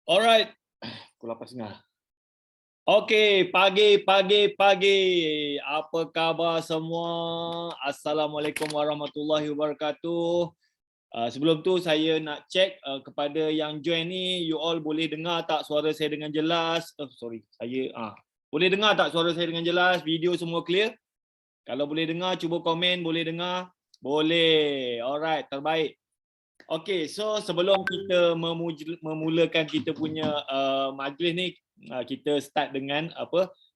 Alright, pukul 8.30. Okey, pagi. Apa khabar semua? Assalamualaikum warahmatullahi wabarakatuh. Sebelum tu saya nak check kepada yang join ni, you all boleh dengar tak suara saya dengan jelas? Boleh dengar tak suara saya dengan jelas? Video semua clear? Kalau boleh dengar, cuba komen. Boleh dengar? Boleh. Alright, terbaik. Okey, so sebelum kita memulakan kita punya majlis ni, kita start dengan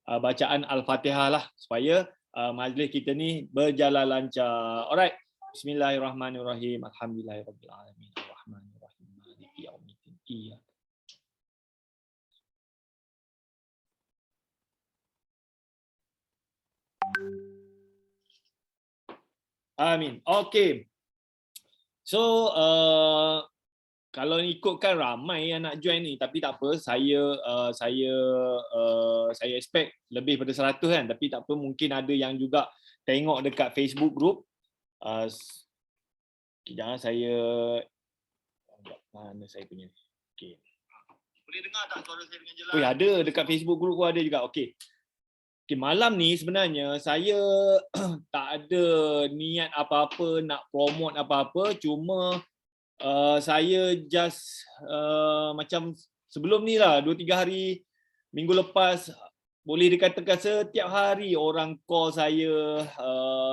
bacaan Al-Fatihah lah supaya majlis kita ni berjalan lancar. Alright. Bismillahirrahmanirrahim. Alhamdulillahirabbil alamin. Arrahmanirrahim. Maliki yaumiddin. Iyyaka. Amin. Okey. So kalau ikutkan ramai yang nak join ni, tapi tak apa, saya expect lebih pada 100 kan, tapi tak apa, mungkin ada yang juga tengok dekat Facebook group. Kejap saya mana saya punya. Okey. Boleh dengar tak suara saya dengan jelas? Ada dekat Facebook group pun ada juga. Okey. Okay, malam ni sebenarnya saya tak ada niat apa-apa nak promote apa-apa, cuma saya just macam sebelum ni lah, 2-3 hari minggu lepas, boleh dikatakan setiap hari orang call saya,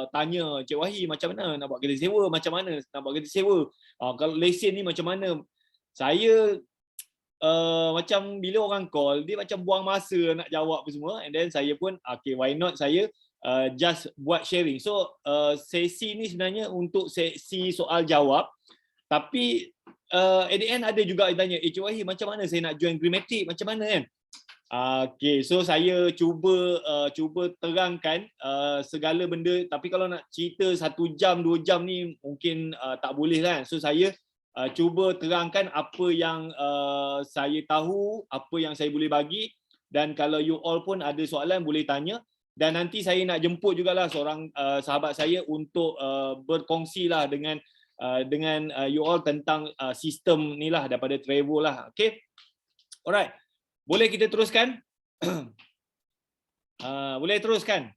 tanya, Cik Wahi macam mana nak buat kereta sewa, macam mana nak buat kereta sewa, kalau lesen ni macam mana. Saya macam bila orang call, dia macam buang masa nak jawab apa semua, and then saya pun okay, why not saya just buat sharing. So sesi ni sebenarnya untuk sesi soal jawab, tapi at the end ada juga yang tanya, Cik Wahid macam mana saya nak join Greenmatic, macam mana kan. Okay, so saya cuba terangkan segala benda, tapi kalau nak cerita 1 jam 2 jam ni mungkin tak boleh kan. So saya cuba terangkan apa yang saya tahu, apa yang saya boleh bagi, dan kalau you all pun ada soalan boleh tanya, dan nanti saya nak jemput jugalah seorang sahabat saya untuk berkongsi lah dengan you all tentang sistem ni lah daripada Trevor lah. Okay, alright, boleh kita teruskan? Boleh teruskan?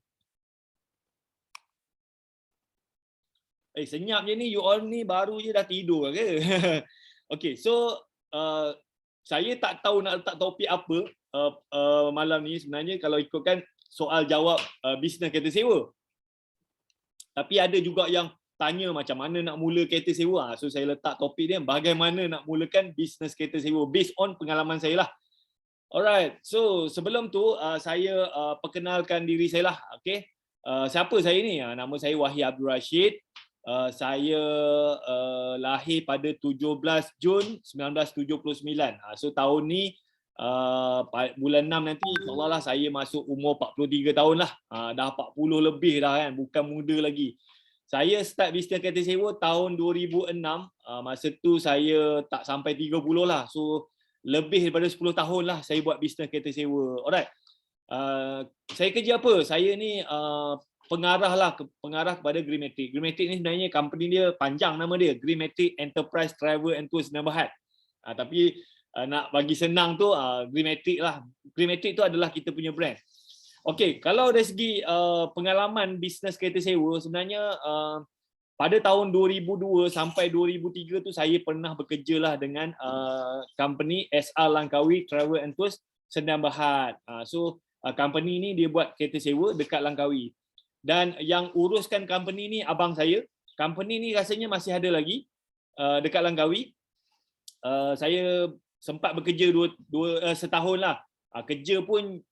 Senyap je ni, you all ni baru je dah tidur ke? Okay, so saya tak tahu nak letak topik apa malam ni sebenarnya, kalau ikutkan soal jawab bisnes kereta sewa. Tapi ada juga yang tanya macam mana nak mula kereta sewa. So saya letak topik dia bagaimana nak mulakan bisnes kereta sewa based on pengalaman saya lah. Alright, so sebelum tu saya perkenalkan diri saya lah. Okay, siapa saya ni? Nama saya Wahi Abdul Rashid. Saya lahir pada 17 Jun 1979. So tahun ni bulan 6 nanti insyaAllah lah saya masuk umur 43 tahun lah. Dah 40 lebih dah kan, bukan muda lagi. Saya start bisnes kereta sewa tahun 2006. Masa tu saya tak sampai 30 lah. So lebih daripada 10 tahun lah saya buat bisnes kereta sewa. Alright. Saya kerja apa? Saya ni pengarah lah, pengarah kepada Greenmatic. Greenmatic ni sebenarnya company dia panjang nama dia, Greenmatic Enterprise Travel and Tours Sdn Bhd. Tapi nak bagi senang tu Greenmatic lah. Greenmatic tu adalah kita punya brand. Okey, kalau dari segi pengalaman bisnes kereta sewa, sebenarnya pada tahun 2002 sampai 2003 tu saya pernah bekerja lah dengan company SR Langkawi Travel and Tours Sdn Bhd. So company ni dia buat kereta sewa dekat Langkawi. Dan yang uruskan company ni abang saya. Company ni rasanya masih ada lagi dekat Langkawi. Saya sempat bekerja setahun lah. Kerja pun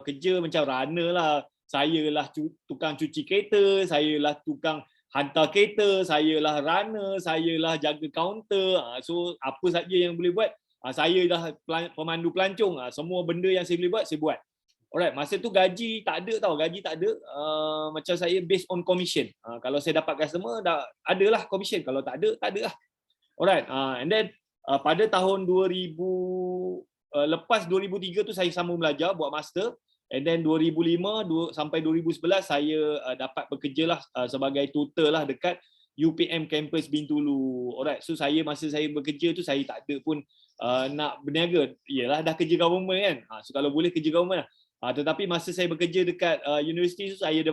kerja macam runner lah. Saya lah tukang cuci kereta, saya lah tukang hantar kereta, saya lah runner, saya lah jaga kaunter. So apa saja yang boleh buat, saya dah pemandu pelancong. Semua benda yang saya boleh buat, saya buat. Alright, masa tu gaji tak ada tau, gaji tak ada. Macam saya based on commission. Kalau saya dapat customer, dah adalah commission. Kalau tak ada, tak ada lah. Alright, and then pada tahun 2000, lepas 2003 tu saya sambung belajar, buat master. And then 2005 sampai 2011 saya dapat bekerja lah sebagai tutor lah dekat UPM campus Bintulu. Alright, so masa saya bekerja tu saya tak ada pun nak berniaga. Yalah dah kerja government kan. So kalau boleh kerja government lah. Tetapi masa saya bekerja dekat universiti tu saya ada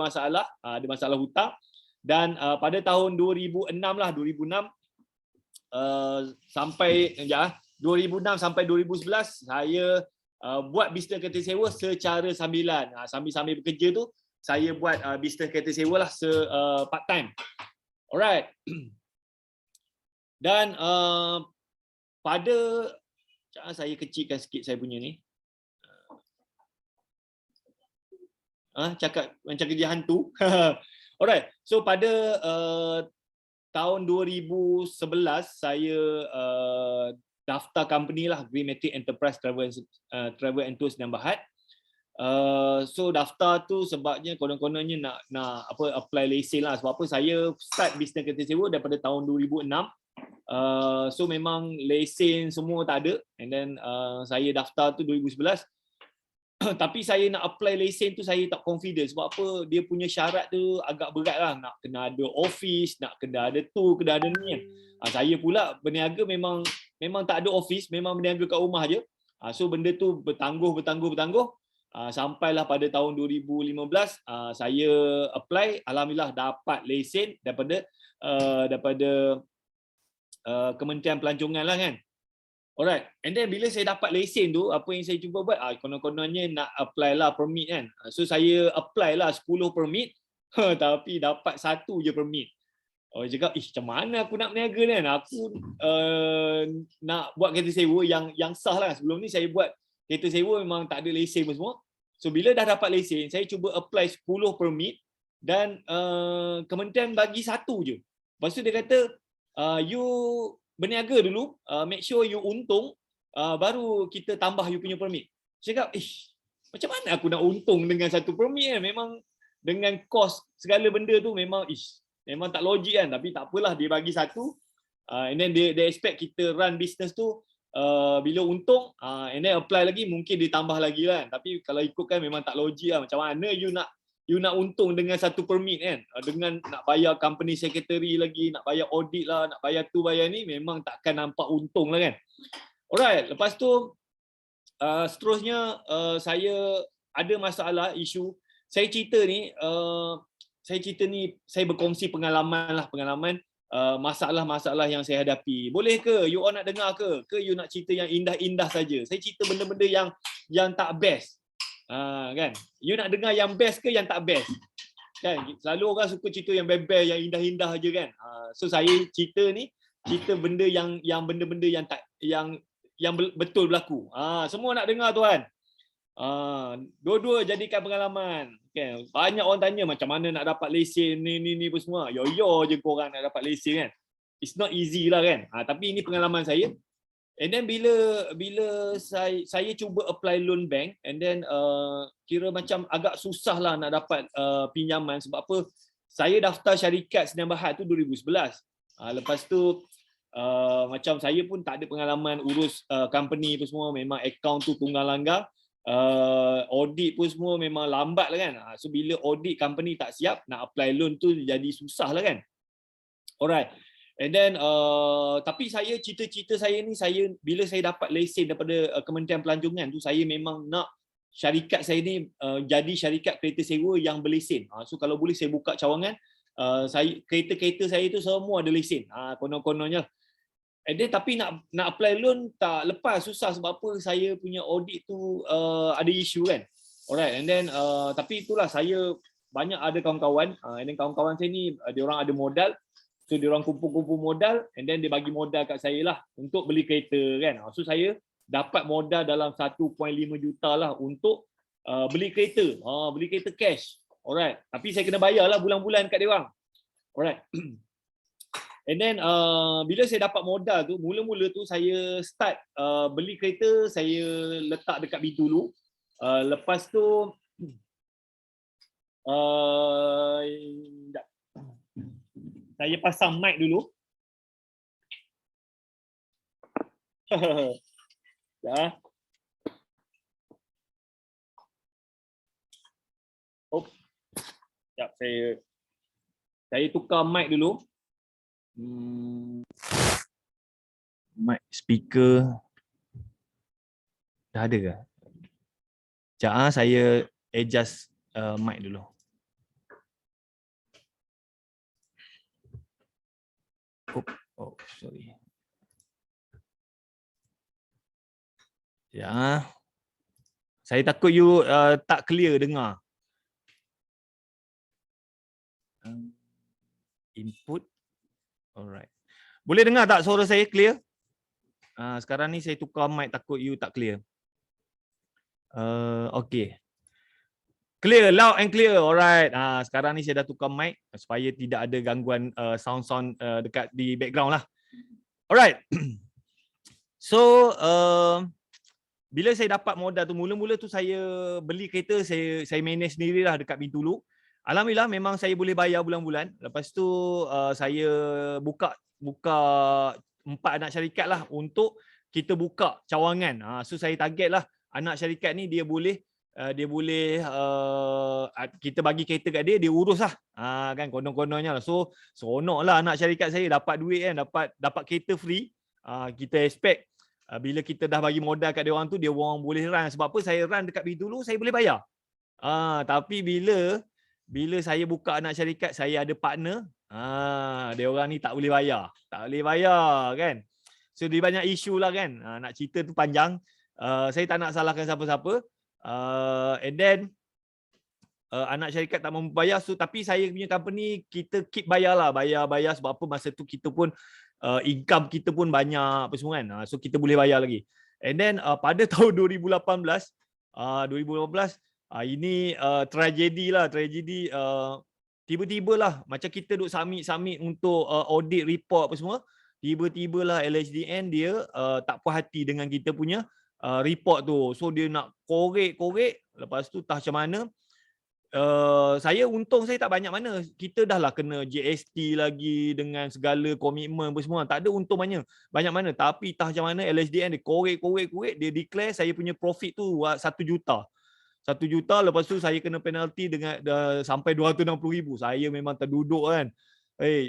masalah hutang, dan pada tahun 2006 lah, 2006 sampai 2006 sampai 2011 saya buat bisnes kereta sewa secara sambilan. Sambil-sambil bekerja tu saya buat bisnes kereta sewa lah part time. Alright. Dan pada saya kecilkan sikit saya punya ni. Cakap macam kerja hantu. Alright. So pada tahun 2011 saya daftar company lah, Greenmatic Enterprise Travel and Tours dan Berhad. So daftar tu sebabnya konon-kononnya nak apply lesen lah. Sebab apa saya start bisnes kereta sewa daripada tahun 2006. So memang lesen semua tak ada, and then saya daftar tu 2011. Tapi saya nak apply lesen tu saya tak confident. Sebab apa, dia punya syarat tu agak berat lah. Nak kena ada office, nak kena ada tu, kena ada ni. Saya pula berniaga memang tak ada office, memang berniaga kat rumah je. So benda tu bertangguh. Sampailah pada tahun 2015 saya apply, alhamdulillah dapat lesen daripada Kementerian Pelancongan lah kan. Alright, and then bila saya dapat lesen tu, apa yang saya cuba buat? Konon-kononnya nak apply lah permit kan. So saya apply lah 10 permit, tapi dapat 1 je permit. Cakap, macam mana aku nak berniaga ni kan? Aku nak buat kereta sewa yang sah lah. Sebelum ni saya buat kereta sewa memang tak ada lesen pun semua. So bila dah dapat lesen, saya cuba apply 10 permit dan kementerian bagi 1 je. Lepas tu dia kata, you berniaga dulu, make sure you untung, baru kita tambah you punya permit. Saya cakap, macam mana aku nak untung dengan 1 permit kan? Memang dengan kos segala benda tu memang tak logik kan. Tapi tak apalah, dia bagi 1, and then they expect kita run business tu, bila untung, and then apply lagi, mungkin ditambah lagi kan. Tapi kalau ikutkan memang tak logik lah. Macam mana you nak untung dengan 1 permit kan, dengan nak bayar company secretary lagi, nak bayar audit lah, nak bayar tu bayar ni, memang takkan nampak untung lah kan. Alright, lepas tu seterusnya saya ada masalah, isu. Saya cerita ni saya berkongsi pengalaman masalah-masalah yang saya hadapi. Boleh ke you all nak dengar ke you nak cerita yang indah-indah saja? Saya cerita benda-benda yang tak best. Kan, you nak dengar yang best ke yang tak best kan? Selalu orang suka cerita yang best-best, yang indah-indah aja kan. So saya cerita benda yang benda-benda yang betul berlaku. Semua nak dengar tuan. Dua-dua jadikan pengalaman. Okay. Banyak orang tanya macam mana nak dapat lesen ni pun semua. Yo je korang nak dapat lesen kan. It's not easy lah kan. Tapi ini pengalaman saya. And then bila saya cuba apply loan bank, and then kira macam agak susah lah nak dapat pinjaman. Sebab apa? Saya daftar syarikat Sdn Bhd tu 2011. Lepas tu macam saya pun tak ada pengalaman urus company pun semua. Memang account tu tunggang langgar. Audit pun semua memang lambat lah kan. So bila audit company tak siap, nak apply loan tu jadi susah lah kan. Alright. And then tapi saya cita-cita saya ni, bila saya dapat lesen daripada Kementerian Pelancongan tu, saya memang nak syarikat saya ni jadi syarikat kereta sewa yang berlesen. So kalau boleh saya buka cawangan, kereta-kereta saya tu semua ada lesen. Konon-kononnya. And then tapi nak apply loan tak lepas, susah. Sebab apa? Saya punya audit tu ada isu kan. Alright, and then tapi itulah, saya banyak ada kawan-kawan, and then kawan-kawan saya ni dia orang ada modal. So dia orang kumpul-kumpul modal, and then dia bagi modal kat saya lah untuk beli kereta kan. So saya dapat modal dalam 1.5 juta lah untuk beli kereta. Beli kereta cash. Alright. Tapi saya kena bayar lah bulan-bulan kat dia orang. Alright. And then bila saya dapat modal tu, mula-mula tu saya start beli kereta, saya letak dekat Bintulu. Lepas tu saya pasang mic dulu. Ya. Sekejap, saya tukar mic dulu. Mic speaker dah ada ke? Sekejap saya adjust mic dulu. Oh, sorry. Ya. Saya takut you tak clear dengar. Input. Alright. Boleh dengar tak suara saya clear? Sekarang ni saya tukar mic, takut you tak clear. Okay. Clear, loud and clear. Alright. Sekarang ni saya dah tukar mic supaya tidak ada gangguan sound dekat di background lah. Alright. So, bila saya dapat modal tu, mula-mula tu saya beli kereta, saya manage sendirilah dekat Bintulu. Alhamdulillah memang saya boleh bayar bulan-bulan. Lepas tu saya buka 4 anak syarikat lah untuk kita buka cawangan. So saya target lah anak syarikat ni dia boleh kita bagi kereta kat dia urus lah. Kan konon-kononnya lah. So seronok lah anak syarikat saya dapat duit kan, dapat kereta free. Kita expect bila kita dah bagi modal kat dia orang tu, dia orang boleh run. Sebab apa? Saya run dekat Bintulu, saya boleh bayar. Tapi bila saya buka anak syarikat, saya ada partner, dia orang ni tak boleh bayar. Tak boleh bayar kan. So dia banyak isu lah kan. Nak cerita tu panjang. Saya tak nak salahkan siapa-siapa. And then anak syarikat tak mampu bayar. So tapi saya punya company, kita keep bayar lah. Bayar sebab apa? Masa tu kita pun income kita pun banyak apa semua kan. So kita boleh bayar lagi. And then pada tahun 2018 ini tragedi lah. Tiba-tiba lah macam kita duk submit untuk audit report apa semua, tiba-tiba lah LHDN dia tak puas hati dengan kita punya report tu. So dia nak korek, lepas tu tak macam mana. Saya untung saya tak banyak mana. Kita dah lah kena GST lagi dengan segala komitmen apa semua. Tak ada untung banyak mana. Tapi tak macam mana LHDN dia korek, dia declare saya punya profit tu 1 juta. 1 juta, lepas tu saya kena penalti dengan sampai 260,000. Saya memang terduduk kan.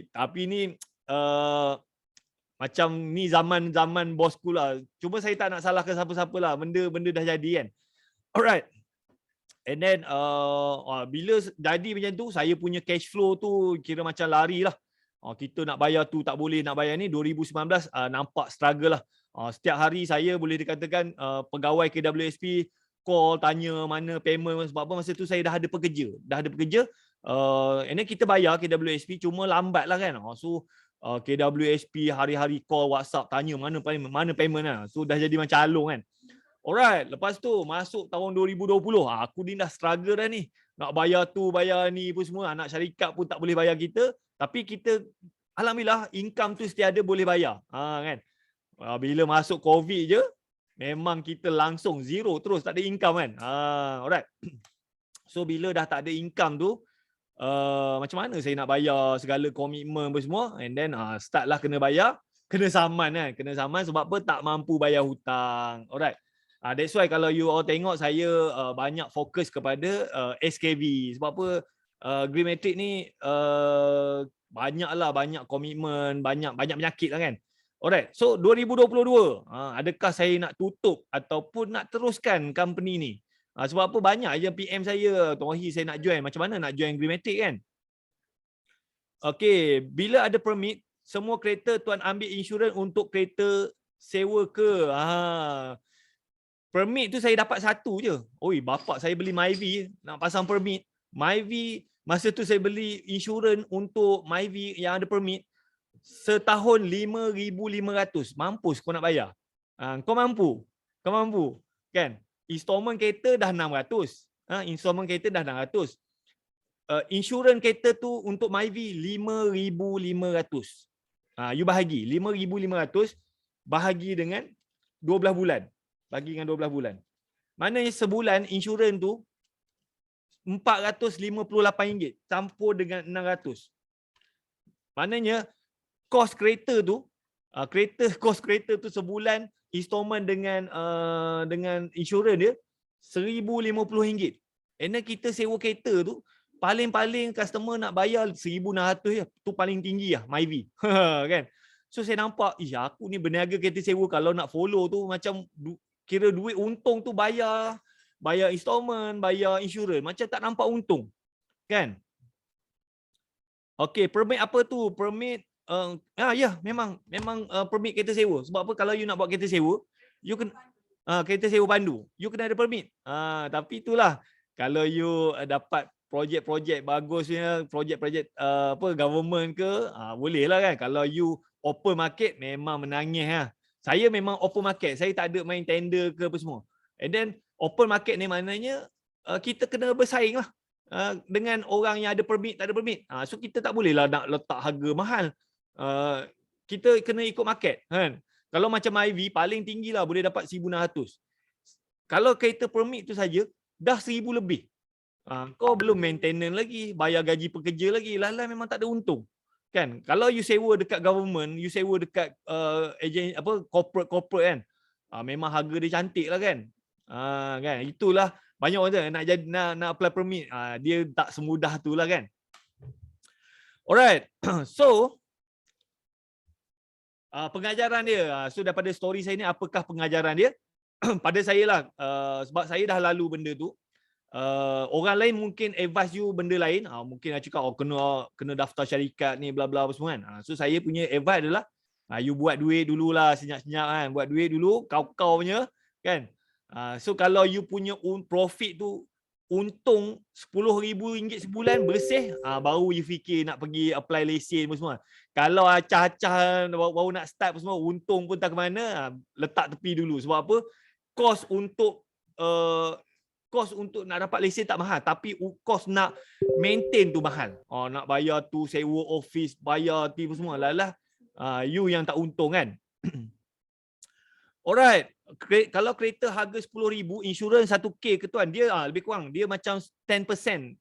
Tapi ni macam ni zaman bosku lah. Cuma saya tak nak salahkan siapa-siapa lah. Benda dah jadi kan. Alright. And then bila jadi macam tu, saya punya cash flow tu kira macam lari lah. Kita nak bayar tu tak boleh, nak bayar ni. 2019 nampak struggle lah. Setiap hari saya boleh dikatakan pegawai KWSP call tanya mana payment, sebab apa masa tu saya dah ada pekerja. And then kita bayar KWSP cuma lambat lah kan. So KWSP hari-hari call WhatsApp tanya mana payment lah. So dah jadi macam alung kan. Alright, lepas tu masuk tahun 2020, aku ni dah struggle dah ni. Nak bayar tu, bayar ni pun semua. Anak syarikat pun tak boleh bayar kita. Tapi kita, alhamdulillah, income tu setiada boleh bayar. Kan? Bila masuk COVID je, memang kita langsung zero terus, tak ada income kan. Alright. So bila dah tak ada income tu, macam mana saya nak bayar segala komitmen apa semua. And then start lah kena bayar. Kena saman kan. Kena saman sebab apa? Tak mampu bayar hutang. Alright. That's why kalau you all tengok saya banyak fokus kepada SKV. Sebab apa? Greenmatic ni banyak komitmen, banyak penyakit lah kan. Alright. So 2022, adakah saya nak tutup ataupun nak teruskan company ni? Sebab apa banyak je PM saya, Tuan Wahi saya nak join. Macam mana nak join Greenmatic kan? Okay, bila ada permit, semua kereta tuan ambil insurans untuk kereta sewa ke? Permit tu saya dapat 1 je. Oi, bapak saya beli Myvi nak pasang permit. Myvi masa tu saya beli insurans untuk Myvi yang ada permit setahun 5,500. Mampus kau nak bayar? Kau mampu kan? Installment kereta dah 600. Installment kereta dah 600. Insurans kereta tu untuk Myvi 5,500. You bahagi 5,500 bahagi dengan 12 bulan. Bagi dengan 12 bulan. Maknanya sebulan insurans tu RM458 campur dengan 600. Maknanya kos kereta tu, kos kereta tu sebulan installment dengan insurans dia RM1,050. And then kita sewa kereta tu paling customer nak bayar 1,600 je. Tu paling tinggi lah Myvi. Kan? So saya nampak, aku ni berniaga kereta sewa kalau nak follow tu macam kira duit untung tu bayar installment, bayar insurans, macam tak nampak untung. Kan? Okey, permit apa tu? Permit memang permit kereta sewa. Sebab apa, kalau you nak buat kereta sewa, you kena kereta sewa pandu, you kena ada permit. Tapi itulah, kalau you dapat projek-projek bagusnya, projek-projek government ke, boleh lah kan. Kalau you open market memang menangis lah. Saya memang open market, saya tak ada main tender ke apa semua. And then open market ni maknanya kita kena bersaing lah dengan orang yang ada permit, tak ada permit. So kita tak boleh lah nak letak harga mahal. Kita kena ikut market kan. Kalau macam IV paling tinggi lah boleh dapat 1,600. Kalau kereta permit tu saja dah 1,000 lebih. Kau belum maintenance lagi, bayar gaji pekerja lagi, lah memang tak ada untung. Kan? Kalau you sewa dekat government, you sewa dekat agent corporate kan. Memang harga dia cantik lah kan. Kan? Itulah banyak orang nak apply permit, dia tak semudah tu lah kan. Alright. So pengajaran dia. So daripada story saya ni, apakah pengajaran dia? Pada saya lah, sebab saya dah lalu benda tu. Orang lain mungkin advise you benda lain. Mungkin nak cakap kena daftar syarikat ni bla bla apa semua kan. So saya punya advice adalah you buat duit dululah, senyap-senyap kan. Buat duit dulu, kau punya kan. So kalau you punya profit tu untung RM10,000 sebulan bersih, baru you fikir nak pergi apply lesen apa semua. Kalau acah-acah baru nak start apa semua, untung pun tak ke mana, letak tepi dulu. Sebab apa? Kos untuk nak dapat lesen tak mahal, tapi kos nak maintain tu mahal. Nak bayar tu, sewa office, bayar tu semua. You yang tak untung kan. Alright, kalau kereta harga 10,000, insurans 1K ke tuan, dia lebih kurang, dia macam 10%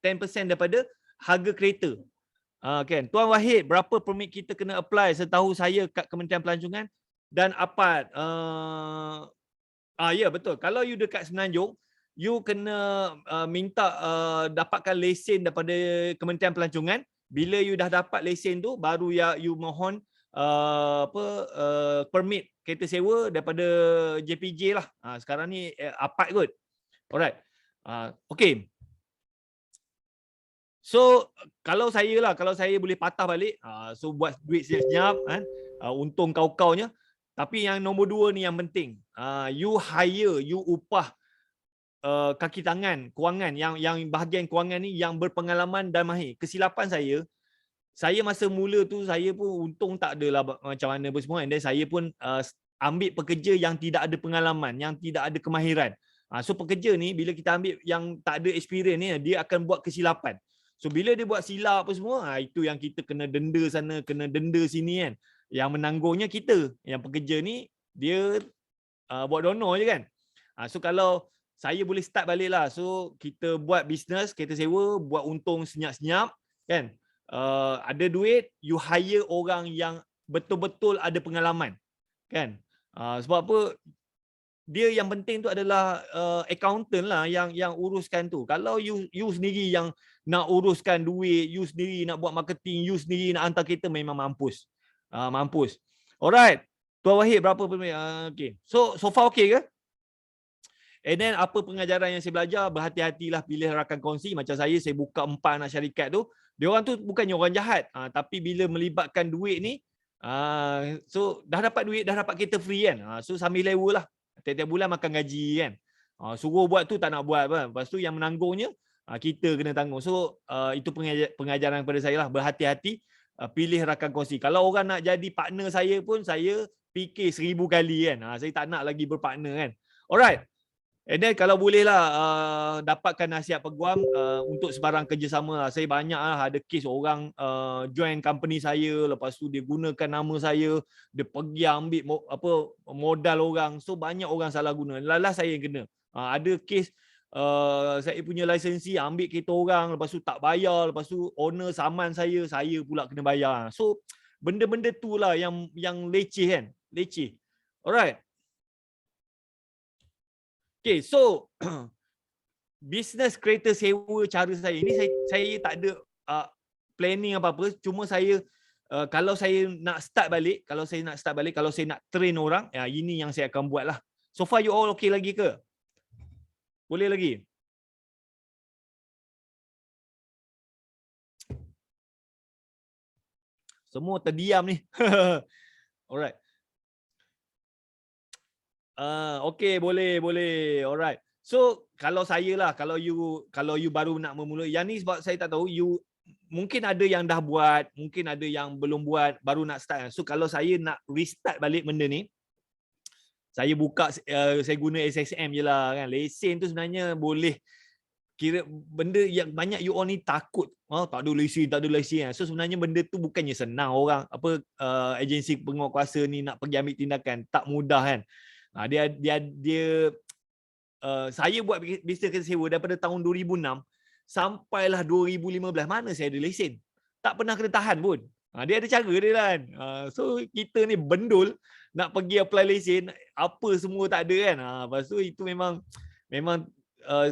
daripada harga kereta. Kan? Tuan Wahid, berapa permit kita kena apply? Setahu saya kat Kementerian Pelancongan dan APAD. Ya betul. Kalau you dekat Semenanjung, you kena minta dapatkan lesen daripada Kementerian Pelancongan. Bila you dah dapat lesen tu, baru you mohon permit kereta sewa daripada JPJ lah. Sekarang ni APAD kot. Alright. Okay. So kalau saya boleh patah balik, so buat duit senyap kan, untung kau-kaunya. Tapi yang nombor 2 ni yang penting. You upah kaki tangan kewangan yang bahagian kewangan ni yang berpengalaman dan mahir. Kesilapan saya masa mula tu, saya pun untung tak adalah macam mana pun semua. Dan saya pun ambil pekerja yang tidak ada pengalaman, yang tidak ada kemahiran. So pekerja ni bila kita ambil yang tak ada experience ni, dia akan buat kesilapan. So bila dia buat silap apa semua, itu yang kita kena denda sana, kena denda sini kan. Yang menanggungnya kita. Yang pekerja ni dia buat donor je kan. So kalau saya boleh start balik lah. So kita buat bisnes, kereta sewa, buat untung senyap-senyap kan. Ada duit, you hire orang yang betul-betul ada pengalaman kan. Sebab apa, dia yang penting tu adalah accountant lah yang uruskan tu. Kalau you sendiri yang nak uruskan duit, you sendiri nak buat marketing, you sendiri nak hantar kereta, memang mampus. Mampus. Alright. Tuan Wahid berapa permit? Okay. So far okay ke? And then apa pengajaran yang saya belajar? Berhati-hatilah pilih rakan kongsi. Macam saya buka 4 anak syarikat tu. Dia orang tu bukannya orang jahat. Tapi bila melibatkan duit ni, so dah dapat duit, dah dapat kereta free kan. So sambil lewa lah. Tiap-tiap bulan makan gaji kan. Suruh buat tu tak nak buat. Lepas tu yang menanggungnya, kita kena tanggung. So itu pengajaran kepada saya lah. Berhati-hati, pilih rakan kongsi. Kalau orang nak jadi partner saya pun, saya fikir 1000 kali kan. Saya tak nak lagi berpartner kan. Alright. And then kalau bolehlah dapatkan nasihat peguam untuk sebarang kerjasama. Saya banyak ada kes orang join company saya, lepas tu dia gunakan nama saya, dia pergi ambil modal orang. So banyak orang salah guna. Last saya yang kena. Ada kes saya punya lisensi ambil kereta orang, lepas tu tak bayar, lepas tu owner saman saya pula kena bayar. So benda-benda tu lah yang leceh kan. Leceh. Alright. Okay, so business kereta sewa cara saya ini, saya tak ada planning apa-apa, cuma saya kalau saya nak start balik, kalau saya nak train orang, ini yang saya akan buat lah. So far you all okay lagi ke? Boleh lagi? Semua terdiam ni. Alright. Okay, boleh. Alright. So kalau saya lah, kalau you baru nak memula, yang ni sebab saya tak tahu, you mungkin ada yang dah buat, mungkin ada yang belum buat, baru nak start. So kalau saya nak restart balik benda ni, saya buka, saya guna SSM je lah kan. Lesen tu sebenarnya boleh kira benda yang banyak you all ni takut. Tak ada lesen. So sebenarnya benda tu bukannya senang orang agensi penguatkuasa ni nak pergi ambil tindakan, tak mudah kan. Saya buat bisnes kereta sewa daripada tahun 2006 sampailah 2015, mana saya ada lesen. Tak pernah kena tahan pun. Dia ada cara dia kan. So kita ni bendul nak pergi apply lesen, apa semua tak ada kan. Lepas tu itu memang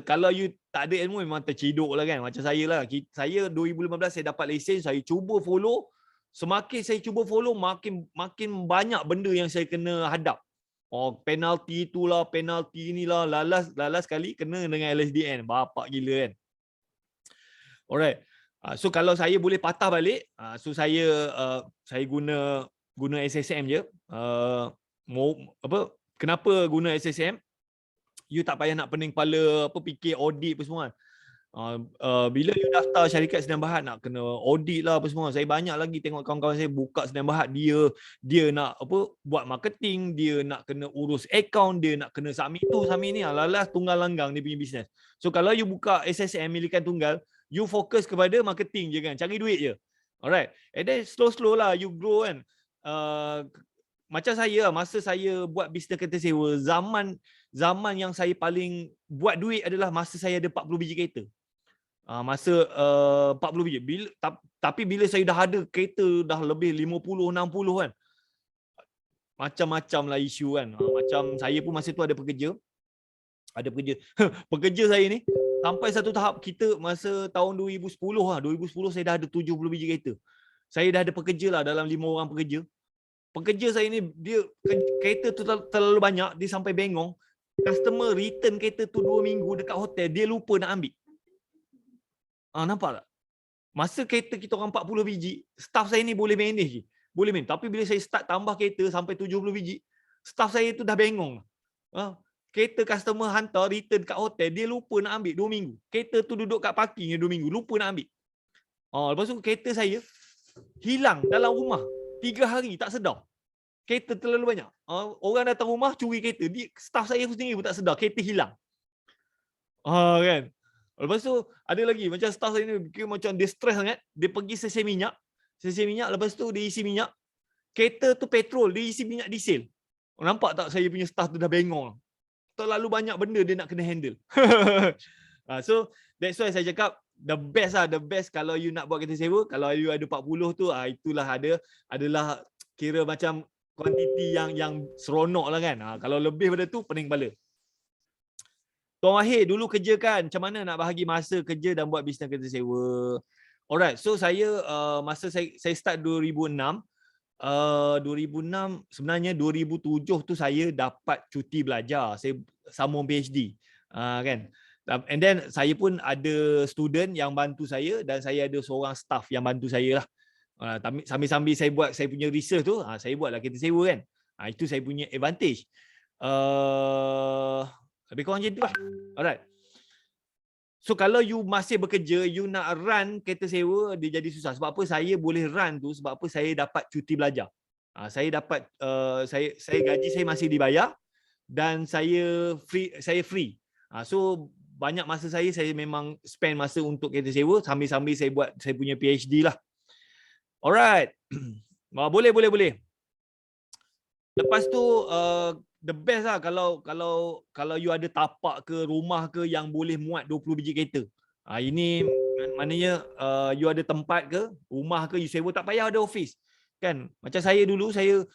kalau you tak ada ilmu memang terciduk lah kan. Macam saya lah. Saya 2015 saya dapat lesen, saya cuba follow. Semakin saya cuba follow, makin banyak benda yang saya kena hadap. Penalti itulah, penalti inilah, lalas sekali kena dengan LSDN. Bapak gila kan. Alright. So kalau saya boleh patah balik, so saya guna SSM je. Kenapa guna SSM? You tak payah nak pening kepala fikir audit apa semua. Bila you daftar syarikat Sdn Bhd nak kena audit lah apa semua. Saya banyak lagi tengok kawan-kawan saya buka Sdn Bhd, dia nak buat marketing, dia nak kena urus account, dia nak kena submit tu, submit ni. Alalas tunggal langgang dia punya bisnes. So kalau you buka SSM milikan tunggal, you fokus kepada marketing je kan, cari duit je. Alright. And then slow lah you grow kan. Macam saya, masa saya buat bisnes kereta sewa, zaman yang saya paling buat duit adalah masa saya ada 40 biji kereta. Masa 40 biji. Tapi bila saya dah ada kereta dah lebih 50, 60 kan, macam-macam lah isu kan. Macam saya pun masa tu ada pekerja. Pekerja saya ni sampai satu tahap, kita masa tahun 2010 saya dah ada 70 biji kereta. Saya dah ada pekerja lah, dalam 5 orang pekerja. Pekerja saya ni, dia kereta tu terlalu banyak, dia sampai bengong. Customer return kereta tu 2 minggu dekat hotel, dia lupa nak ambil. Nampak tak? Masa kereta kita orang 40 biji, staff saya ni boleh manage je. Boleh manage. Tapi bila saya start tambah kereta sampai 70 biji, staff saya tu dah bengong. Kereta customer hantar return kat hotel, dia lupa nak ambil 2 minggu. Kereta tu duduk kat parking 2 minggu, lupa nak ambil. Lepas tu kereta saya hilang dalam rumah 3 hari, tak sedar. Kereta terlalu banyak. Orang datang rumah curi kereta. Staff saya sendiri pun tak sedar kereta hilang. Kan? Lepas tu ada lagi macam staff saya ni macam dia stres sangat, dia pergi sesi minyak, lepas tu dia isi minyak. Kereta tu petrol, dia isi minyak diesel. Nampak tak saya punya staff tu dah bengong. Terlalu banyak benda dia nak kena handle. So that's why saya cakap the best kalau you nak buat kereta sewa, kalau you ada 40 tu, itulah adalah kira macam kuantiti yang seronok lah kan. Kalau lebih pada tu pening kepala. Tuan Wahid dulu kerja kan, macam mana nak bahagi masa kerja dan buat bisnes kereta sewa? Alright, so saya masa saya start 2006, sebenarnya 2007 tu saya dapat cuti belajar. Saya sambung PhD. Kan? And then saya pun ada student yang bantu saya dan saya ada seorang staff yang bantu saya lah. Sambil-sambil saya buat saya punya research tu, saya buatlah kereta sewa kan. Itu saya punya advantage. Lebih kurang macam tu lah. Alright. So kalau you masih bekerja, you nak run kereta sewa, dia jadi susah. Sebab apa saya boleh run tu? Sebab apa saya dapat cuti belajar. Saya dapat saya gaji saya masih dibayar dan saya free. So banyak masa saya memang spend masa untuk kereta sewa, sambil-sambil saya buat saya punya PhD lah. Alright. Boleh. Lepas tu the best lah kalau you ada tapak ke rumah ke yang boleh muat 20 biji kereta. Ini maknanya you ada tempat ke, rumah ke, you sewa, tak payah ada office. Kan? Macam saya dulu, saya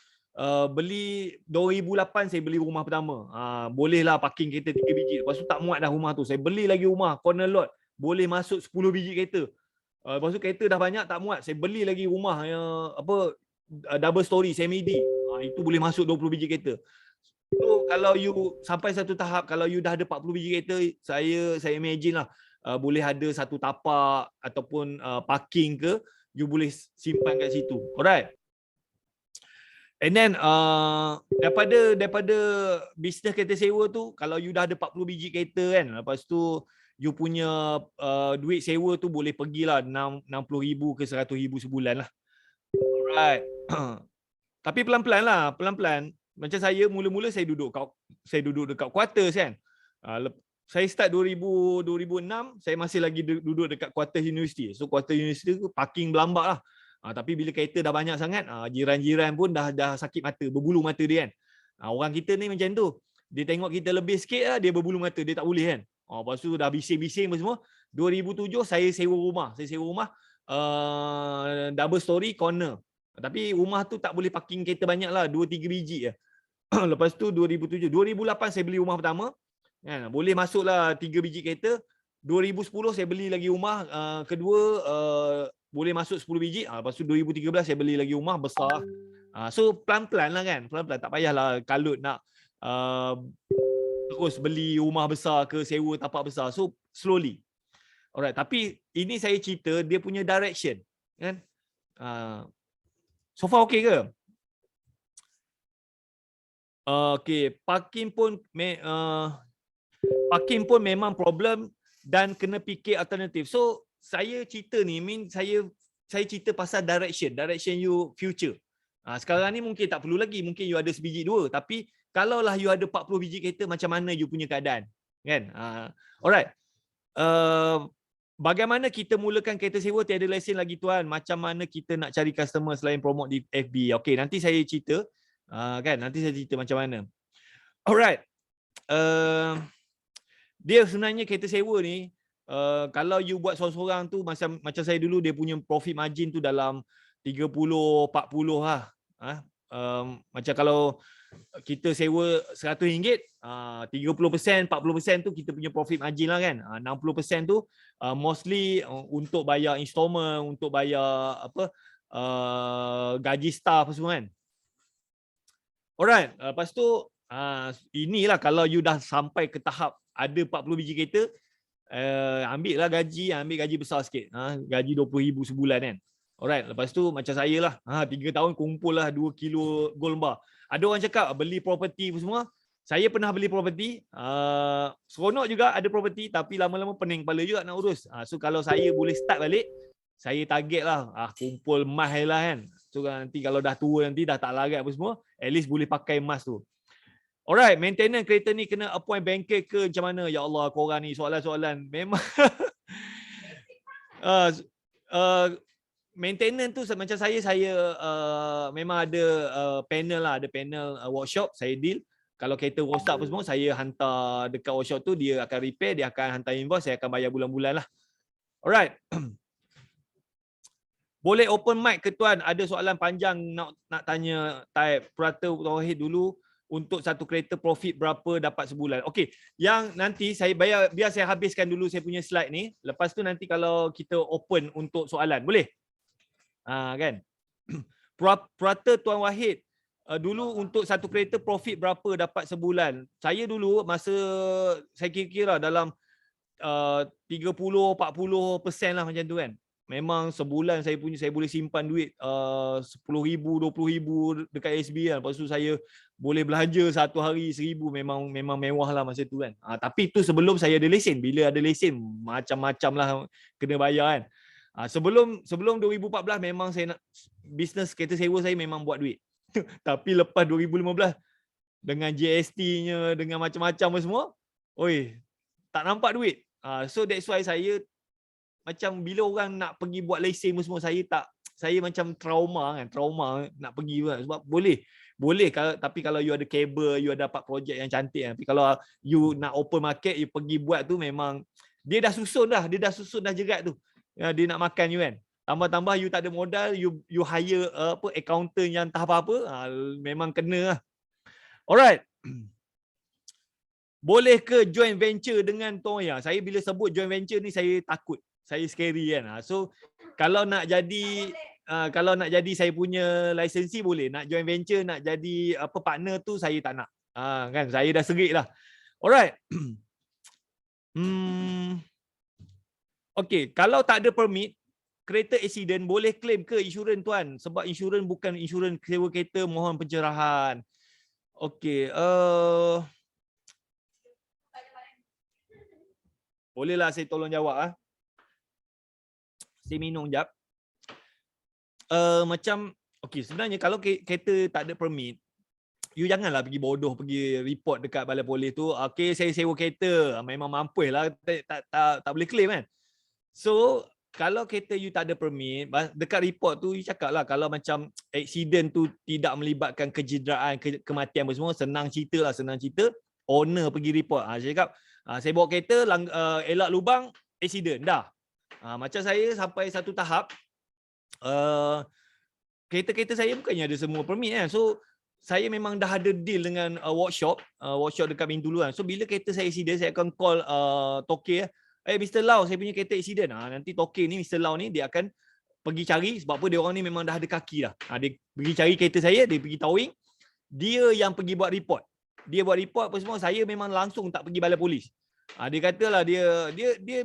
beli 2008 saya beli rumah pertama. Bolehlah parking kereta 3 biji. Lepas tu tak muat dah rumah tu. Saya beli lagi rumah corner lot. Boleh masuk 10 biji kereta. Lepas tu kereta dah banyak tak muat. Saya beli lagi rumah yang double story semi-D. Itu boleh masuk 20 biji kereta. So kalau you sampai satu tahap, kalau you dah ada 40 biji kereta, saya imagine lah boleh ada satu tapak ataupun parking ke, you boleh simpan kat situ. Alright. And then daripada bisnes kereta sewa tu, kalau you dah ada 40 biji kereta kan, lepas tu you punya duit sewa tu boleh pergilah 60,000 ke 100,000 sebulan lah. Alright. Tapi pelan-pelan lah, pelan-pelan. Macam saya mula-mula saya duduk dekat quarters kan. Saya start 2006, saya masih lagi duduk dekat quarters universiti. So quarters universiti tu parking berlambak lah. Tapi bila kereta dah banyak sangat, jiran-jiran pun dah sakit mata, berbulu mata dia kan. Orang kita ni macam tu. Dia tengok kita lebih sikit lah, dia berbulu mata, dia tak boleh kan. Lepas tu dah bising-bising semua. 2007 saya sewa rumah. Saya sewa rumah double story corner. Tapi rumah tu tak boleh parking kereta banyak lah, 2-3 biji je. Lepas tu 2007, 2008 saya beli rumah pertama. Boleh masuklah 3 biji kereta. 2010 saya beli lagi rumah kedua, boleh masuk 10 biji. Lepas tu 2013 saya beli lagi rumah besar. So pelan-pelan lah kan. Pelan-pelan, tak payahlah kalut nak terus beli rumah besar ke sewa tapak besar. So slowly. Alright, tapi ini saya cerita dia punya direction kan. So far okey ke? Okey, parking pun memang problem dan kena fikir alternatif. So saya cerita ni saya cerita pasal direction you future. Sekarang ni mungkin tak perlu lagi, mungkin you ada sebiji dua, tapi kalaulah you ada 40 biji kereta, macam mana you punya keadaan kan? Alright. Bagaimana kita mulakan kereta sewa tiada lesen lagi tuan? Macam mana kita nak cari customer selain promote di FB? Okey, nanti saya cerita. Kan, nanti saya cerita macam mana. Alright. Dia sebenarnya kereta sewa ni, kalau you buat seorang-seorang tu, macam saya dulu, dia punya profit margin tu dalam 30-40 lah. Macam kalau kita sewa RM100, 30%, 40% tu kita punya profit margin lah kan. 60% tu mostly untuk bayar installment, untuk bayar gaji staff semua kan. Alright, lepas tu inilah kalau you dah sampai ke tahap ada 40 biji kereta, ambil lah gaji, ambil gaji besar sikit. Gaji 20,000 sebulan kan. Alright, lepas tu macam saya lah, 3 tahun kumpul lah 2 kilo gold bar. Ada orang cakap beli property semua. Saya pernah beli property, seronok juga ada property, tapi lama-lama pening kepala juga nak urus. So kalau saya boleh start balik, saya target lah, kumpul emas lah kan. So nanti kalau dah tua nanti dah tak larat apa semua, at least boleh pakai emas tu. Alright, maintenance kereta ni kena appoint banker ke macam mana? Ya Allah, korang ni soalan-soalan memang maintenance tu macam saya memang ada panel lah, ada panel workshop saya deal. Kalau kereta rosak apa semua, saya hantar dekat workshop tu, dia akan repair, dia akan hantar invoice, saya akan bayar bulan-bulan lah. Alright. Boleh open mic ke tuan? Ada soalan panjang nak tanya type Purata Tauhid dulu. Untuk satu kereta profit berapa dapat sebulan? Okey, yang nanti saya biar saya habiskan dulu saya punya slide ni. Lepas tu nanti kalau kita open untuk soalan, boleh? Kan? Purata Tuan Wahid, dulu untuk satu kereta profit berapa dapat sebulan? Saya dulu masa saya kira-kira dalam 30-40% lah macam tu kan. Memang sebulan saya boleh simpan duit 10,000, 20,000 dekat SB kan. Lepas tu saya boleh belanja satu hari 1,000, memang mewah lah masa tu kan. Tapi tu sebelum saya ada lesen. Bila ada lesen macam-macam lah kena bayar kan. Sebelum 2014 memang saya nak bisnes kereta sewa, saya memang buat duit. Tapi lepas 2015 dengan GST-nya, dengan macam-macam semua, tak nampak duit. So that's why saya macam bila orang nak pergi buat lesen semua, saya macam trauma nak pergi kan. Sebab boleh tapi kalau you ada kabel, you ada dapat projek yang cantik kan. Tapi kalau you nak open market, you pergi buat tu memang dia dah susun dah jerat tu. Dia nak makan you kan. Tambah-tambah you tak ada modal, you hire accountant yang entah apa-apa, memang kena lah. Alright. Boleh ke joint venture dengan Toya? Saya bila sebut joint venture ni saya takut. Saya scary kan. So kalau nak jadi saya punya lisensi boleh. Nak joint venture, nak jadi partner tu saya tak nak. Kan saya dah serik lah. Alright. Okay, kalau tak ada permit, kereta accident boleh claim ke insurans tuan? Sebab insurans bukan insurans sewa kereta, mohon pencerahan. Okay, bolehlah saya tolong jawab. Saya minum jap. Macam, okay, sebenarnya kalau kereta tak ada permit, you janganlah pergi bodoh, pergi report dekat balai polis tu. Okay, saya sewa kereta, memang mampu lah, tak boleh claim kan. So, kalau kereta you tak ada permit, dekat report tu you cakap lah, kalau macam accident tu tidak melibatkan kecederaan, kematian semua, senang cerita lah, senang cerita. Owner pergi report. Saya cakap, saya bawa kereta, elak lubang, accident, dah. Macam saya sampai satu tahap, kereta-kereta saya bukannya ada semua permit kan. So, saya memang dah ada deal dengan workshop dekat Bintulu kan. So, bila kereta saya accident, saya akan call Toke. Mr. Lau, saya punya kereta accident. Nanti Toke ni, Mr. Lau ni, dia akan pergi cari. Sebab apa, dia orang ni memang dah ada kaki dah. Dia pergi cari kereta saya, dia pergi towing. Dia yang pergi buat report. Dia buat report apa semua, saya memang langsung tak pergi balai polis. Dia katalah dia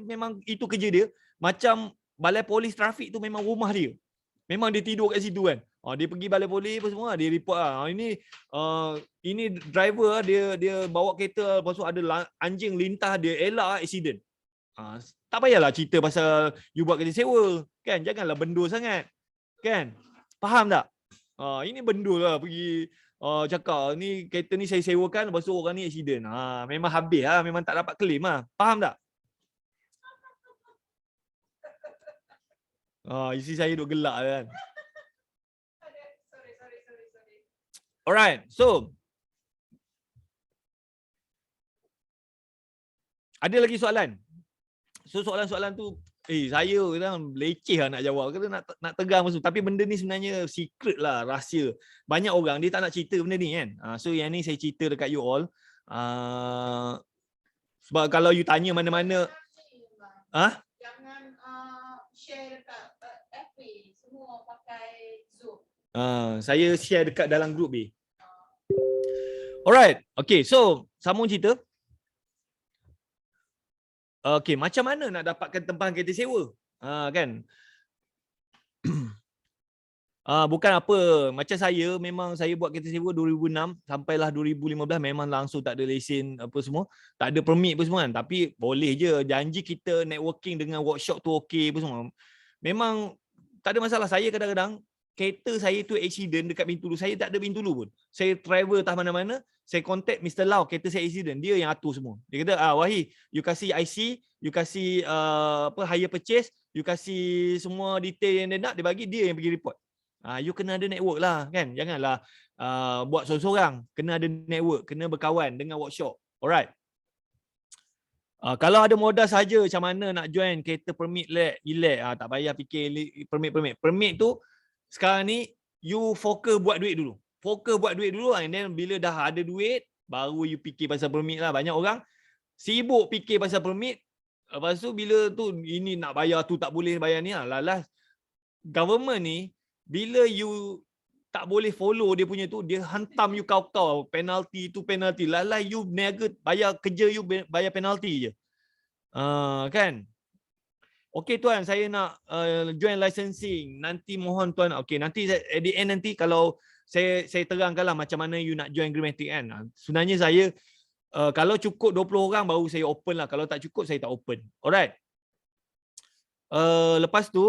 memang itu kerja dia. Macam balai polis trafik tu memang rumah dia. Memang dia tidur kat situ kan. Dia pergi balai polis apa semua, dia report ini driver dia bawa kereta, lepas tu ada anjing lintas, dia elak accident. Tak payahlah cerita pasal you buat kerja sewa kan, janganlah bendul sangat kan, faham tak? Ini bendul lah pergi cakap ni kereta ni saya sewakan, lepas tu orang ni accident. Memang habis lah, memang tak dapat claim lah, faham tak? Isi saya duk gelak kan. Alright, so ada lagi soalan? So soalan-soalan tu saya kadang leceh lah nak jawab, kata nak tegang masuk, tapi benda ni sebenarnya secret lah, rahsia. Banyak orang dia tak nak cerita benda ni kan. So yang ni saya cerita dekat you all. Sebab kalau you tanya mana-mana jangan share dekat FB, semua pakai Zoom. Saya share dekat dalam grup ni. Alright, okay, so sambung cerita. Okay, macam mana nak dapatkan tempahan kereta sewa? Kan? Bukan apa, macam saya, memang saya buat kereta sewa 2006 sampailah 2015, memang langsung tak ada lesen apa semua, tak ada permit apa semua kan. Tapi boleh je, janji kita networking dengan workshop tu okey apa semua. Memang tak ada masalah. Saya kadang-kadang kereta saya tu accident dekat Bintulu, saya tak ada Bintulu pun. Saya travel entah mana-mana, saya contact Mr. Lau, kereta saya accident, dia yang atur semua. Dia kata, Wahi, you kasih IC, you kasih hire purchase, you kasih semua detail yang dia nak, dia bagi, dia yang pergi report. You kena ada network lah kan, janganlah buat sorang-sorang, kena ada network, kena berkawan dengan workshop. Alright. Kalau ada modal saja, macam mana nak join kereta permit elek, tak payah fikir permit. Permit tu sekarang ni you fokus buat duit dulu. And then bila dah ada duit, baru you fikir pasal permit lah. Banyak orang sibuk fikir pasal permit, lepas tu bila tu ini nak bayar tu tak boleh bayar ni lah. Lalas government ni, bila you tak boleh follow dia punya tu, dia hantam you kau-kau, penalti tu penalti. Lalas you niaga bayar kerja, you bayar penalti je. Kan? Okey tuan, saya nak join licensing. Nanti mohon tuan, okey nanti at the end nanti kalau saya terangkanlah macam mana you nak join Greenmatic kan. Sebenarnya saya kalau cukup 20 orang baru saya open lah. Kalau tak cukup saya tak open. Alright. Lepas tu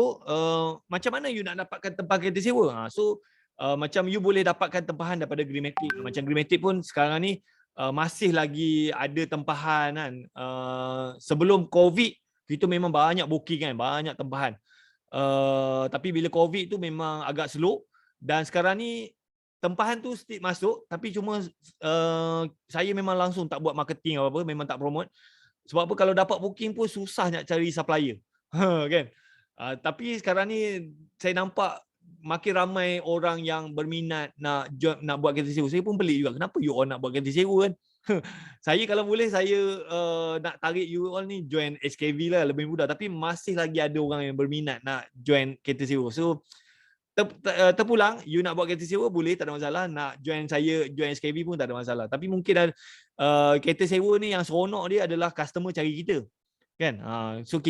macam mana you nak dapatkan tempahan kereta sewa? So macam you boleh dapatkan tempahan daripada Greenmatic. Macam Greenmatic pun sekarang ni masih lagi ada tempahan kan. Sebelum COVID kita memang banyak booking kan, banyak tempahan. Tapi bila COVID tu memang agak slow, dan sekarang ni tempahan tu still masuk, tapi cuma saya memang langsung tak buat marketing apa-apa, memang tak promote. Sebab apa, kalau dapat booking pun susah nak cari supplier. Kan? Tapi sekarang ni saya nampak makin ramai orang yang berminat nak buat kereta sewa. Saya pun pelik juga, kenapa you all nak buat kereta sewa kan? Saya kalau boleh saya nak tarik you all ni join SKV lah, lebih mudah. Tapi masih lagi ada orang yang berminat nak join kereta sewa. So terpulang, you nak buat kereta sewa boleh, tak ada masalah. Nak join saya, join SKV pun tak ada masalah. Tapi mungkin kereta sewa ni yang seronok dia adalah customer cari kita. Kan? So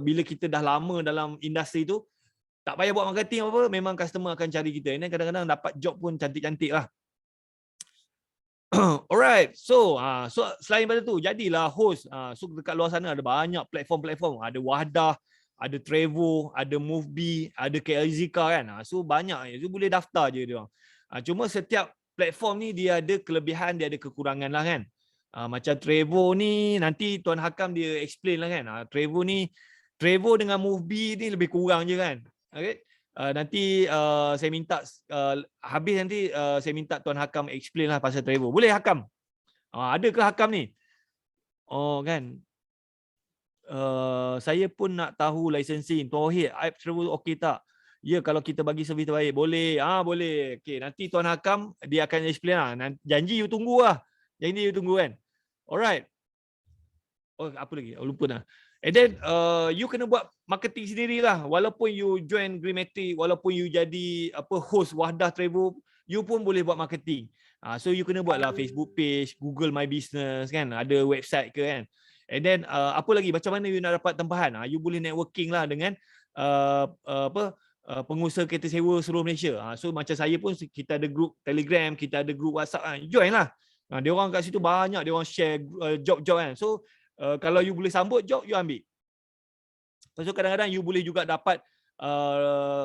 bila kita dah lama dalam industri tu, tak payah buat marketing apa-apa, memang customer akan cari kita. Dan kadang-kadang dapat job pun cantik-cantik lah. Alright, so selain daripada tu, jadilah host. So dekat luar sana ada banyak platform-platform. Ada Wahdah, ada Trevo, ada Moveby, ada KLZK kan. So banyak, so boleh daftar je dia. Cuma setiap platform ni dia ada kelebihan, dia ada kekurangan lah kan. Macam Trevo ni nanti Tuan Hakam dia explain lah kan. Trevo dengan Moveby ni lebih kurang je kan. Okay. Nanti saya minta habis nanti saya minta Tuan Hakam explain lah pasal Trevo. Boleh Hakam? Ada ke Hakam ni? Oh kan. Saya pun nak tahu licensing. Tuan Wahid, app Trevo okey tak? Ya, kalau kita bagi servis terbaik boleh. Boleh. Okey, nanti Tuan Hakam dia akan explain lah. Janji you tunggu lah. Janji you tunggu kan. Alright. Oh, apa lagi? Lupa dah. And then you kena buat marketing sendirilah. Walaupun you join Greenmatic, walaupun you jadi host Wahdah Trevo, you pun boleh buat marketing. So you kena buatlah Facebook page, Google My Business kan, ada website ke kan. And then apa lagi, macam mana you nak dapat tempahan? You boleh networking lah dengan pengusaha kereta sewa seluruh Malaysia. So macam saya pun kita ada group Telegram, kita ada group WhatsApp, join lah. Dia orang kat situ banyak, dia orang share job-job kan. So kalau you boleh sambut job, you ambil. Lepas tu kadang-kadang you boleh juga dapat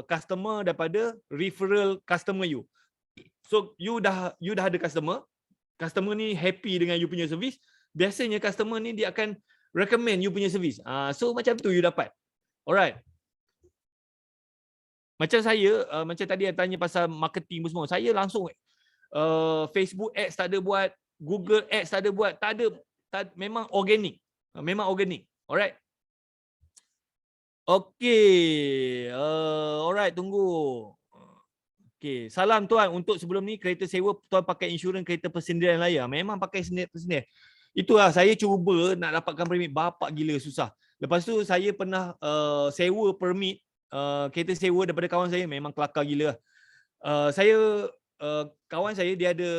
customer daripada referral customer you. So you dah ada customer ni happy dengan you punya servis, biasanya customer ni dia akan recommend you punya servis. So macam tu you dapat. Alright. Macam saya, macam tadi yang tanya pasal marketing semua, saya langsung Facebook ads tak ada buat, Google ads tak ada buat, tak ada, memang organik. Memang organik. Alright. Okay. Alright, tunggu. Okay. Salam tuan. Untuk sebelum ni kereta sewa tuan pakai insurans kereta persendirian layar. Memang pakai persendirian. Itulah saya cuba nak dapatkan permit, bapak gila susah. Lepas tu saya pernah sewa permit kereta sewa daripada kawan saya, memang kelakar gila. Kawan saya dia ada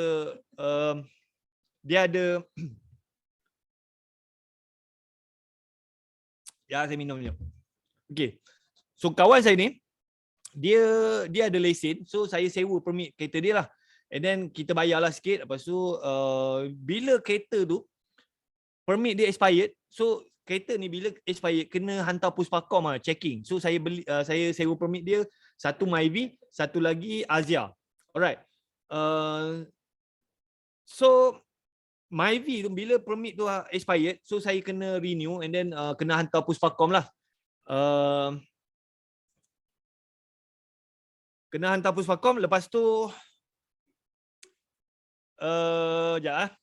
ya, saya minum je. Okey. So kawan saya ni dia ada lesen, so saya sewa permit kereta dia lah. And then kita bayarlah sikit, lepas tu bila kereta tu permit dia expired, so kereta ni bila expired kena hantar Puspakom checking. So saya sewa permit dia, satu Myvi, satu lagi Azia. Alright. So Myvi tu bila permit tu expired, so saya kena renew and then kena hantar Puspakom lah. Kena hantar Puspakom, lepas tu sekejap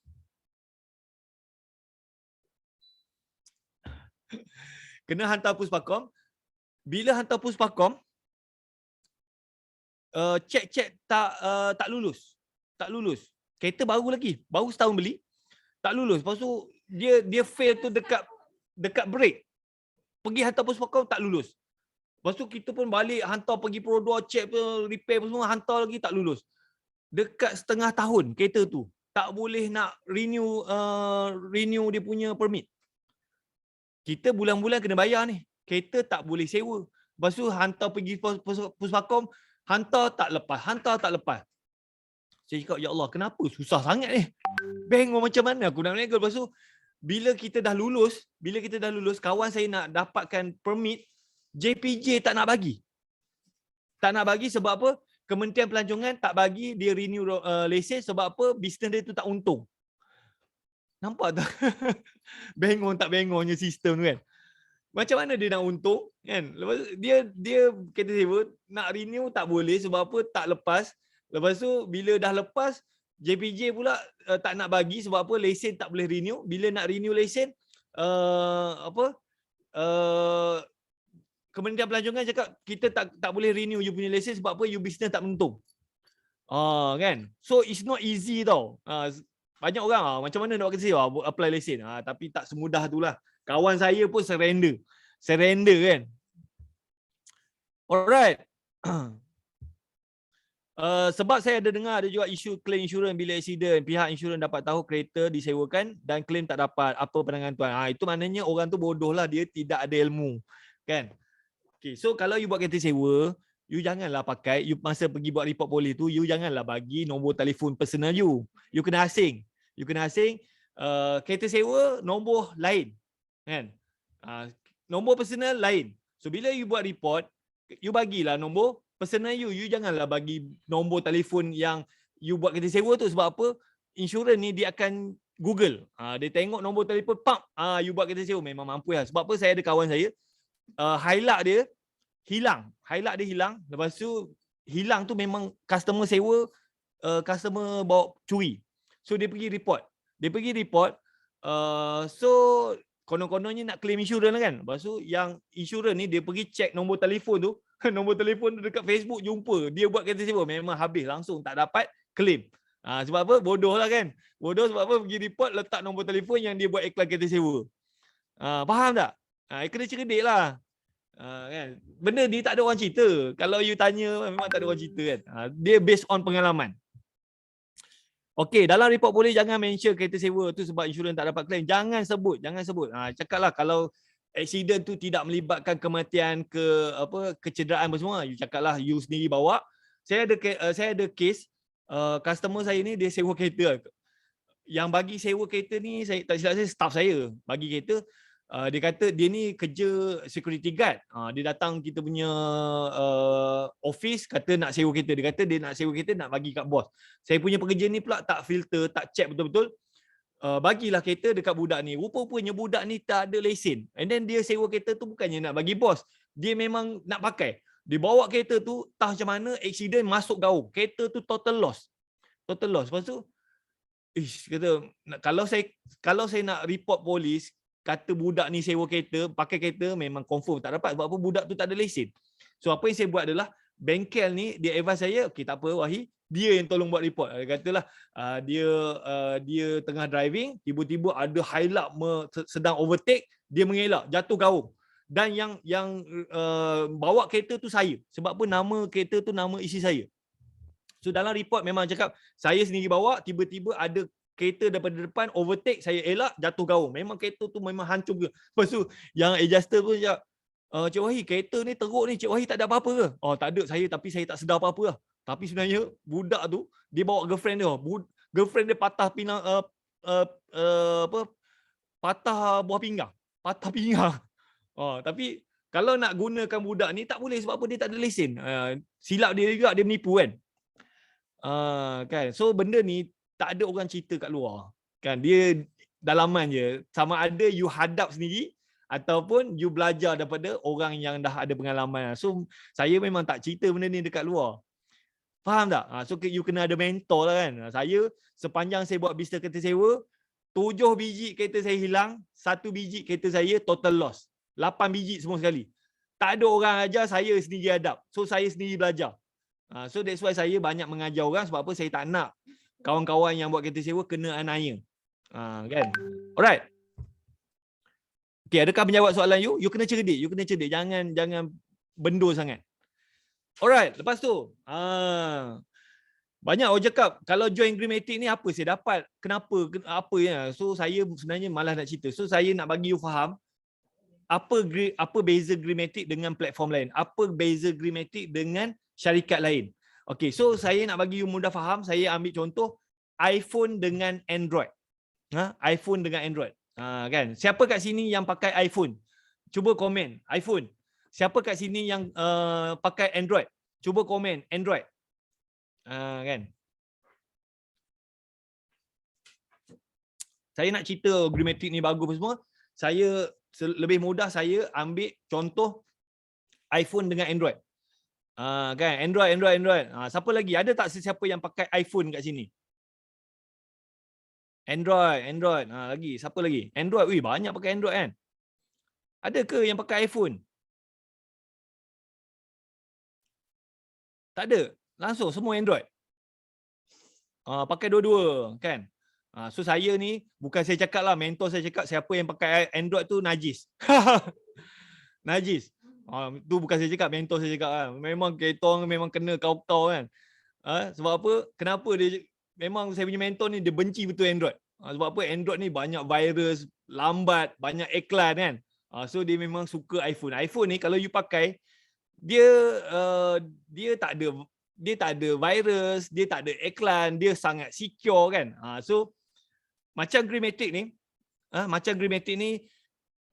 kena hantar Puspakom. Bila hantar Puspakom, cek tak lulus. Tak lulus. Kereta baru lagi, baru setahun beli, tak lulus. Lepas tu dia fail tu dekat break. Pergi hantar Puspakom tak lulus. Lepas tu kita pun balik hantar pergi Pro2 check repair semua, hantar lagi tak lulus. Dekat setengah tahun kereta tu tak boleh nak renew dia punya permit. Kita bulan-bulan kena bayar ni. Kereta tak boleh sewa. Lepas tu hantar pergi Puspakom, hantar tak lepas. Saya cakap, ya Allah, kenapa susah sangat ni? Bingung macam mana aku nak legal. Lepas tu bila kita dah lulus, kawan saya nak dapatkan permit, JPJ tak nak bagi. Tak nak bagi sebab apa? Kementerian Pelancongan tak bagi dia renew lesen sebab apa? Bisnes dia tu tak untung. Nampak tak? Bengong tak bengongnya sistem tu kan. Macam mana dia nak untung kan? Lepas dia kereta sewa nak renew tak boleh sebab apa? Tak lepas. Lepas tu bila dah lepas, JPJ pula tak nak bagi sebab apa? Lesen tak boleh renew. Bila nak renew lesen Kementerian Pelancongan cakap kita tak boleh renew you punya lesen sebab apa? You business tak menentu. Kan? So it's not easy tau. Banyak orang macam mana nak kata apply lesen. Tapi tak semudah itulah. Kawan saya pun surrender kan. Alright. Sebab saya ada dengar ada juga isu claim insurans bila accident, pihak insurans dapat tahu kereta disewakan dan claim tak dapat. Apa pandangan tuan? Itu maknanya orang tu bodoh lah, dia tidak ada ilmu. Kan? Okay, so kalau you buat kereta sewa, you janganlah pakai, you masa pergi buat report polis tu, you janganlah bagi nombor telefon personal you. You kena asing. Kereta sewa nombor lain. Kan? Nombor personal lain. So bila you buat report, you bagilah nombor personal you. You janganlah bagi nombor telefon yang you buat kereta sewa tu. Sebab apa? Insurans ni dia akan Google. Dia tengok nombor telefon, pam, you buat kereta sewa, memang mampu lah. Sebab apa? Saya ada kawan saya, highlight dia hilang. Lepas tu hilang tu memang customer sewa, customer bawa curi. So dia pergi report. So konon-kononnya nak claim insurans lah kan. Lepas tu yang insurans ni dia pergi check nombor telefon tu. Nombor telefon tu dekat Facebook jumpa. Dia buat kereta sewa, memang habis langsung, tak dapat claim. Sebab apa? Bodoh lah kan. Bodoh sebab apa? Pergi report, letak nombor telefon yang dia buat iklan kereta sewa. Faham tak? Kena cerdik lah. Kan? Benda ni tak ada orang cerita. Kalau you tanya memang tak ada orang cerita kan. Dia based on pengalaman. Okey, dalam report polis jangan mention kereta sewa tu sebab insurans tak dapat claim. Jangan sebut. Cakaplah kalau accident tu tidak melibatkan kematian, kecederaan apa semua, you cakaplah you sendiri bawa. Saya ada case customer saya ni dia sewa kereta. Yang bagi sewa kereta ni saya tak silap saya staff saya bagi kereta. Dia kata dia ni kerja security guard. Dia datang kita punya office kata nak sewa kereta. Dia kata dia nak sewa kereta nak bagi kat bos. Saya punya pekerja ni pula tak filter, tak check betul-betul. Bagilah kereta dekat budak ni. Rupa-rupanya budak ni tak ada lesen. And then dia sewa kereta tu bukannya nak bagi bos. Dia memang nak pakai. Dia bawa kereta tu, entah macam mana, accident masuk gaung. Kereta tu total loss. Lepas tu, kata, kalau saya nak report polis, kata budak ni sewa kereta, pakai kereta, memang confirm tak dapat. Sebab apa? Budak tu tak ada lesen. So apa yang saya buat adalah, bengkel ni, dia advise saya, okey tak apa Wahid, dia yang tolong buat report. Dia katalah, dia tengah driving, tiba-tiba ada highlight sedang overtake, dia mengelak, jatuh gaung. Dan yang bawa kereta tu saya. Sebab apa? Nama kereta tu nama isi saya. So dalam report memang cakap, saya sendiri bawa, tiba-tiba ada kereta daripada depan overtake, saya elak, jatuh gaung. Memang kereta tu memang hancur ke. Lepas tu yang adjuster pun cakap, Cik Wahid, kereta ni teruk ni, Cik Wahid tak ada apa-apa ke? Tak ada tapi saya tak sedar apa-apa lah. Tapi sebenarnya budak tu dia bawa girlfriend dia. Girlfriend dia patah pinang patah buah pinggang. Tapi kalau nak gunakan budak ni tak boleh sebab apa? Dia tak ada lesen. Silap dia juga, dia menipu kan. Kan. So benda ni tak ada orang cerita kat luar. Kan, dia dalaman je. Sama ada you hadap sendiri ataupun you belajar daripada orang yang dah ada pengalaman. So saya memang tak cerita benda ni dekat luar. Faham tak? So you kena ada mentor lah kan. Saya sepanjang saya buat bisnes kereta sewa, 7 biji kereta saya hilang, 1 biji kereta saya total loss. 8 biji semua sekali. Tak ada orang ajar, saya sendiri hadap. So saya sendiri belajar. So that's why saya banyak mengajar orang. Sebab apa? Saya tak nak kawan-kawan yang buat kereta sewa kena aniaya. Kan? Alright. Okay, adakah menjawab soalan you? You kena cerdik. Jangan bendur sangat. Alright, lepas tu. Banyak orang cakap, kalau join Greenmatic ni apa saya dapat? Kenapa? Apa ya? So saya sebenarnya malas nak cerita. So saya nak bagi you faham apa beza Greenmatic dengan platform lain? Apa beza Greenmatic dengan syarikat lain? Okay, so saya nak bagi you mudah faham. Saya ambil contoh iPhone dengan Android. iPhone dengan Android. Kan? Siapa kat sini yang pakai iPhone? Cuba komen iPhone. Siapa kat sini yang pakai Android? Cuba komen Android. Kan? Saya nak cerita Greenmatic ni bagus semua. Saya lebih mudah saya ambil contoh iPhone dengan Android. Kan? Android. Siapa lagi? Ada tak sesiapa yang pakai iPhone kat sini? Android. Lagi. Siapa lagi? Android. Banyak pakai Android kan? Ada ke yang pakai iPhone? Tak ada. Langsung semua Android. Pakai dua-dua kan. So saya ni bukan saya cakap lah, mentor saya cakap siapa yang pakai Android tu najis. Najis. Tu bukan saya cakap, mentor saya cakap kan. Memang kita orang memang kena kau-kau kan. Sebab apa? Kenapa dia memang saya punya mentor ni dia benci betul Android. Sebab apa? Android ni banyak virus, lambat, banyak iklan kan. So dia memang suka iPhone. iPhone ni kalau you pakai dia tak ada virus, dia tak ada iklan, dia sangat secure kan. So macam Greenmatic ni,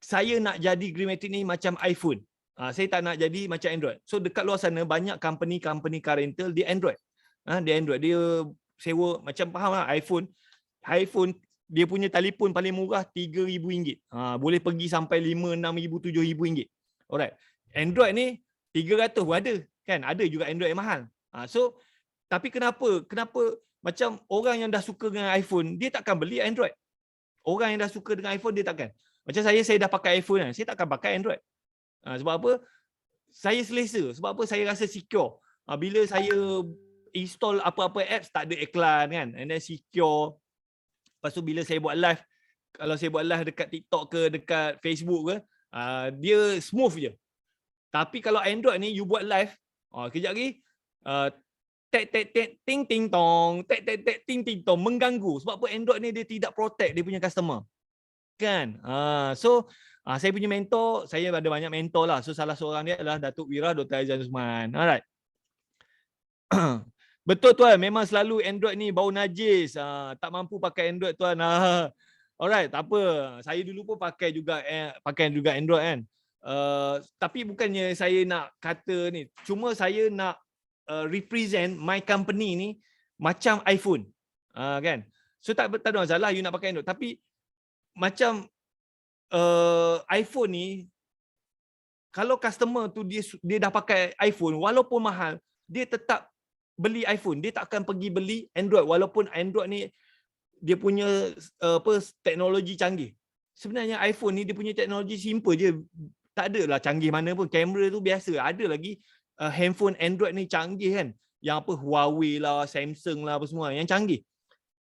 saya nak jadi Greenmatic ni macam iPhone. Saya tak nak jadi macam Android. So dekat luar sana banyak company car rental dia Android. Dia sewa macam faham lah iPhone dia punya telefon paling murah RM3,000. Boleh pergi sampai RM5,000, RM6,000, RM7,000. Alright. Android ni 300 pun ada kan. Ada juga Android yang mahal. So tapi kenapa macam orang yang dah suka dengan iPhone dia takkan beli Android. Orang yang dah suka dengan iPhone dia takkan. Macam saya dah pakai iPhone kan. Saya takkan pakai Android. Sebab apa? Saya selesa. Sebab apa? Saya rasa secure. Bila saya install apa-apa apps tak ada iklan kan. And then secure. Lepas tu bila saya buat live, kalau saya buat live dekat TikTok ke dekat Facebook ke, dia smooth je. Tapi kalau Android ni you buat live, kejap lagi ting ting tong, ting ting tong, mengganggu. Sebab apa? Android ni dia tidak protect dia punya customer. Kan? So saya punya mentor, saya ada banyak mentor lah. So salah seorang dia adalah Datuk Wira Dr. Aizan Usman. Alright. Betul tuan, memang selalu Android ni bau najis. Tak mampu pakai Android tuan. Alright, tak apa. Saya dulu pun pakai juga Android kan. Tapi bukannya saya nak kata ni. Cuma saya nak represent my company ni macam iPhone. Kan? So tak ada masalah you nak pakai Android. Tapi macam iPhone ni, kalau customer tu dia dah pakai iPhone, walaupun mahal, dia tetap beli iPhone. Dia tak akan pergi beli Android walaupun Android ni dia punya teknologi canggih. Sebenarnya iPhone ni dia punya teknologi simple je. Tak adalah canggih mana pun. Kamera tu biasa. Ada lagi handphone Android ni canggih kan. Yang apa Huawei lah, Samsung lah apa semua yang canggih.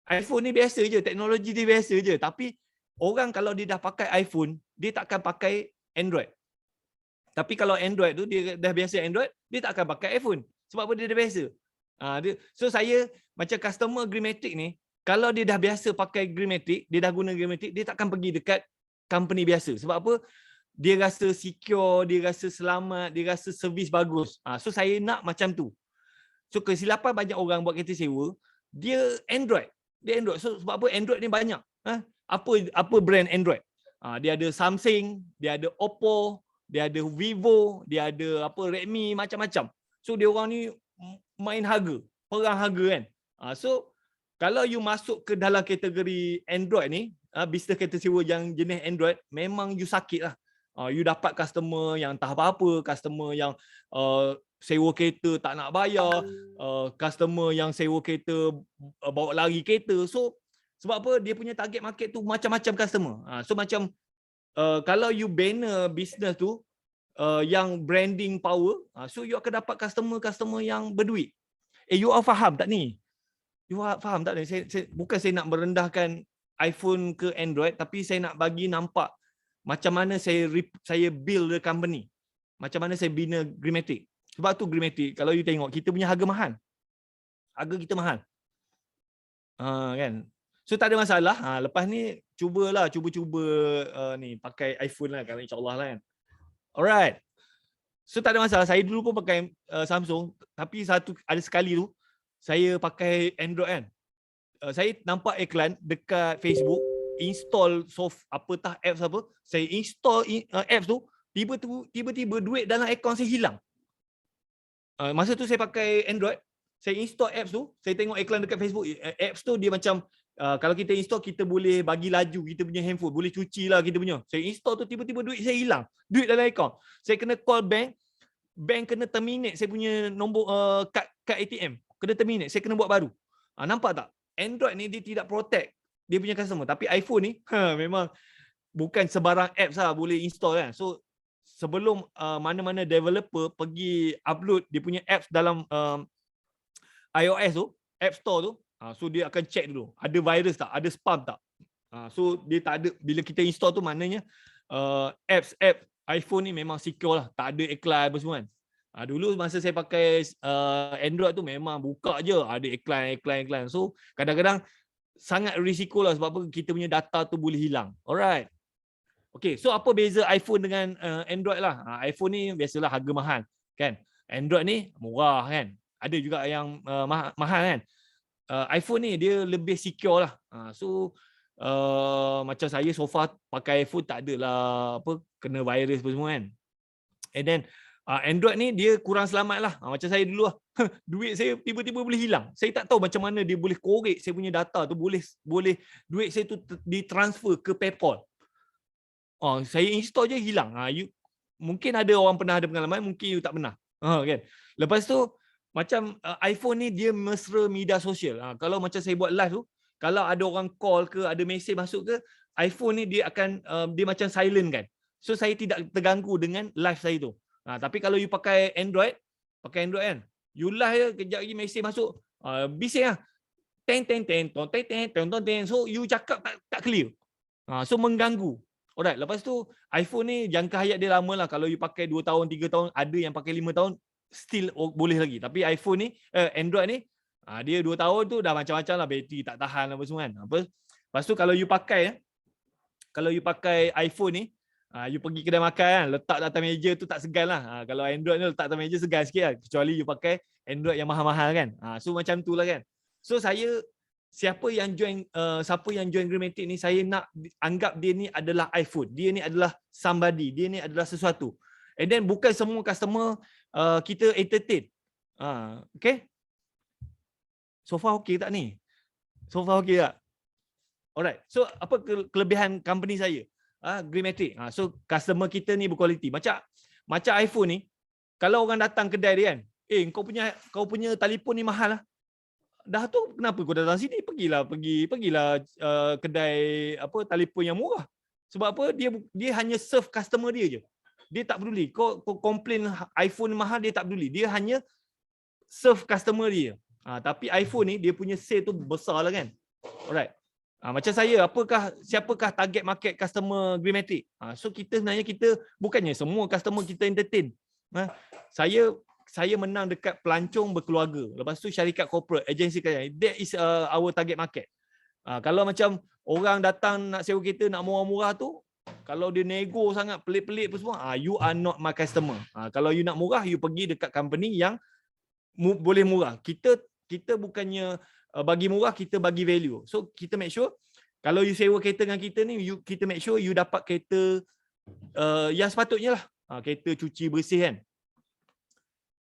iPhone ni biasa je, teknologi dia biasa je. Tapi orang kalau dia dah pakai iPhone, dia tak akan pakai Android. Tapi kalau Android tu dia dah biasa Android, dia tak akan pakai iPhone. Sebab apa? Dia dah biasa. So saya macam customer Greenmatic ni, kalau dia dah biasa pakai Greenmatic, dia dah guna Greenmatic, dia takkan pergi dekat company biasa. Sebab apa? Dia rasa secure, dia rasa selamat, dia rasa servis bagus. So saya nak macam tu. So kesilapan banyak orang buat kereta sewa, dia Android. So sebab apa? Android ni banyak. Apa brand Android? Dia ada Samsung, dia ada Oppo, dia ada Vivo, dia ada Redmi, macam-macam. So dia orang ni main harga, perang harga kan. So kalau you masuk ke dalam kategori Android ni, bisnes kereta sewa yang jenis Android, memang you sakit lah. You dapat customer yang tak apa-apa, customer yang sewa kereta tak nak bayar, customer yang sewa kereta bawa lari kereta. So sebab apa? Dia punya target market tu macam-macam customer. So macam kalau you banner bisnes tu yang branding power, so you akan dapat customer yang berduit. You all faham tak ni? You all faham tak ni? Bukan saya nak merendahkan iPhone ke Android, tapi saya nak bagi nampak macam mana saya build the company. Macam mana saya bina Greenmatic. Sebab tu Greenmatic, kalau you tengok, kita punya harga mahal. Harga kita mahal. Kan? So tak ada masalah. Lepas ni cuba ni pakai iPhone lah kalau insya-Allah lah kan. Alright. So tak ada masalah. Saya dulu pun pakai Samsung, tapi ada sekali tu saya pakai Android kan. Saya nampak iklan dekat Facebook, install apps apa. Saya install apps tu, tiba-tiba duit dalam akaun saya hilang. Masa tu saya pakai Android, saya install apps tu, saya tengok iklan dekat Facebook, apps tu dia macam kalau kita install, kita boleh bagi laju kita punya handphone, boleh cuci lah kita punya. Saya install tu, tiba-tiba duit saya hilang. Duit dalam akaun. Saya kena call bank kena terminate saya punya nombor kad ATM. Kena terminate, saya kena buat baru. Nampak tak? Android ni dia tidak protect dia punya customer. Tapi iPhone ni memang bukan sebarang apps lah boleh install kan. So sebelum mana-mana developer pergi upload dia punya apps dalam iOS tu, App Store tu, so dia akan check dulu ada virus tak, ada spam tak. So dia tak ada, bila kita install tu maknanya app iPhone ni memang secure lah, tak ada iklan apa semua kan. Dulu masa saya pakai Android tu memang buka je ada iklan. So kadang-kadang sangat risiko lah, sebab apa, kita punya data tu boleh hilang. Alright. Okay, so apa beza iPhone dengan Android lah? iPhone ni biasalah harga mahal kan. Android ni murah kan. Ada juga yang mahal kan. iPhone ni dia lebih secure lah. So macam saya so far pakai iPhone tak adalah apa kena virus apa semua kan. And then Android ni dia kurang selamat lah. Macam saya dulu lah. Duit saya tiba-tiba boleh hilang. Saya tak tahu macam mana dia boleh korek saya punya data tu, boleh duit saya tu ditransfer ke PayPal. Saya install je hilang. Mungkin ada orang pernah ada pengalaman, mungkin you tak pernah. Kan. Lepas tu macam iPhone ni dia mesra media sosial. Kalau macam saya buat live tu, kalau ada orang call ke, ada mesej masuk ke, iPhone ni dia akan dia macam silent kan. So saya tidak terganggu dengan live saya tu. Tapi kalau you pakai Android kan, you live je, kejap lagi mesej masuk, bising lah. Teng. So you cakap tak clear. So mengganggu. Alright, lepas tu iPhone ni jangka hayat dia lama lah. Kalau you pakai 2 tahun, 3 tahun, ada yang pakai 5 tahun, still boleh lagi. Tapi iPhone ni, Android ni, dia 2 tahun tu dah macam-macam lah, bateri tak tahan apa semua kan. Lepas tu kalau you pakai iPhone ni, you pergi kedai makan kan, letak atas meja tu tak segan lah. Kalau Android ni letak atas meja segan sikit lah. Kecuali you pakai Android yang mahal-mahal kan. So macam tu lah kan. So siapa yang join Greenmatic ni, saya nak anggap dia ni adalah iPhone. Dia ni adalah somebody. Dia ni adalah sesuatu. And then bukan semua customer kita entertain. Okay? So far okay tak ni? So far okay tak? Alright. So apa kelebihan company saya? Greenmatic. So customer kita ni berkualiti. Macam iPhone ni, kalau orang datang kedai dia kan, kau punya telefon ni mahal lah. Dah tu kenapa kau datang sini? Pergilah kedai apa telefon yang murah. Sebab apa? Dia hanya serve customer dia je. Dia tak peduli. Kau komplain iPhone mahal, dia tak peduli. Dia hanya serve customer dia. Tapi iPhone ni dia punya sale tu besar lah kan. Alright. Macam saya, siapakah target market customer Greenmatic? So sebenarnya kita bukannya semua customer kita entertain. Saya menang dekat pelancong berkeluarga. Lepas tu syarikat corporate, agensi kerajaan. That is our target market. Kalau macam orang datang nak sewa kereta, nak murah-murah tu, kalau dia nego sangat, pelik-pelik apa semua, you are not my customer. Kalau you nak murah, you pergi dekat company yang boleh murah. Kita bukannya bagi murah, kita bagi value. So kita make sure, kalau you sewa kereta dengan kita ni, kita make sure you dapat kereta yang sepatutnya lah. Kereta cuci bersih kan.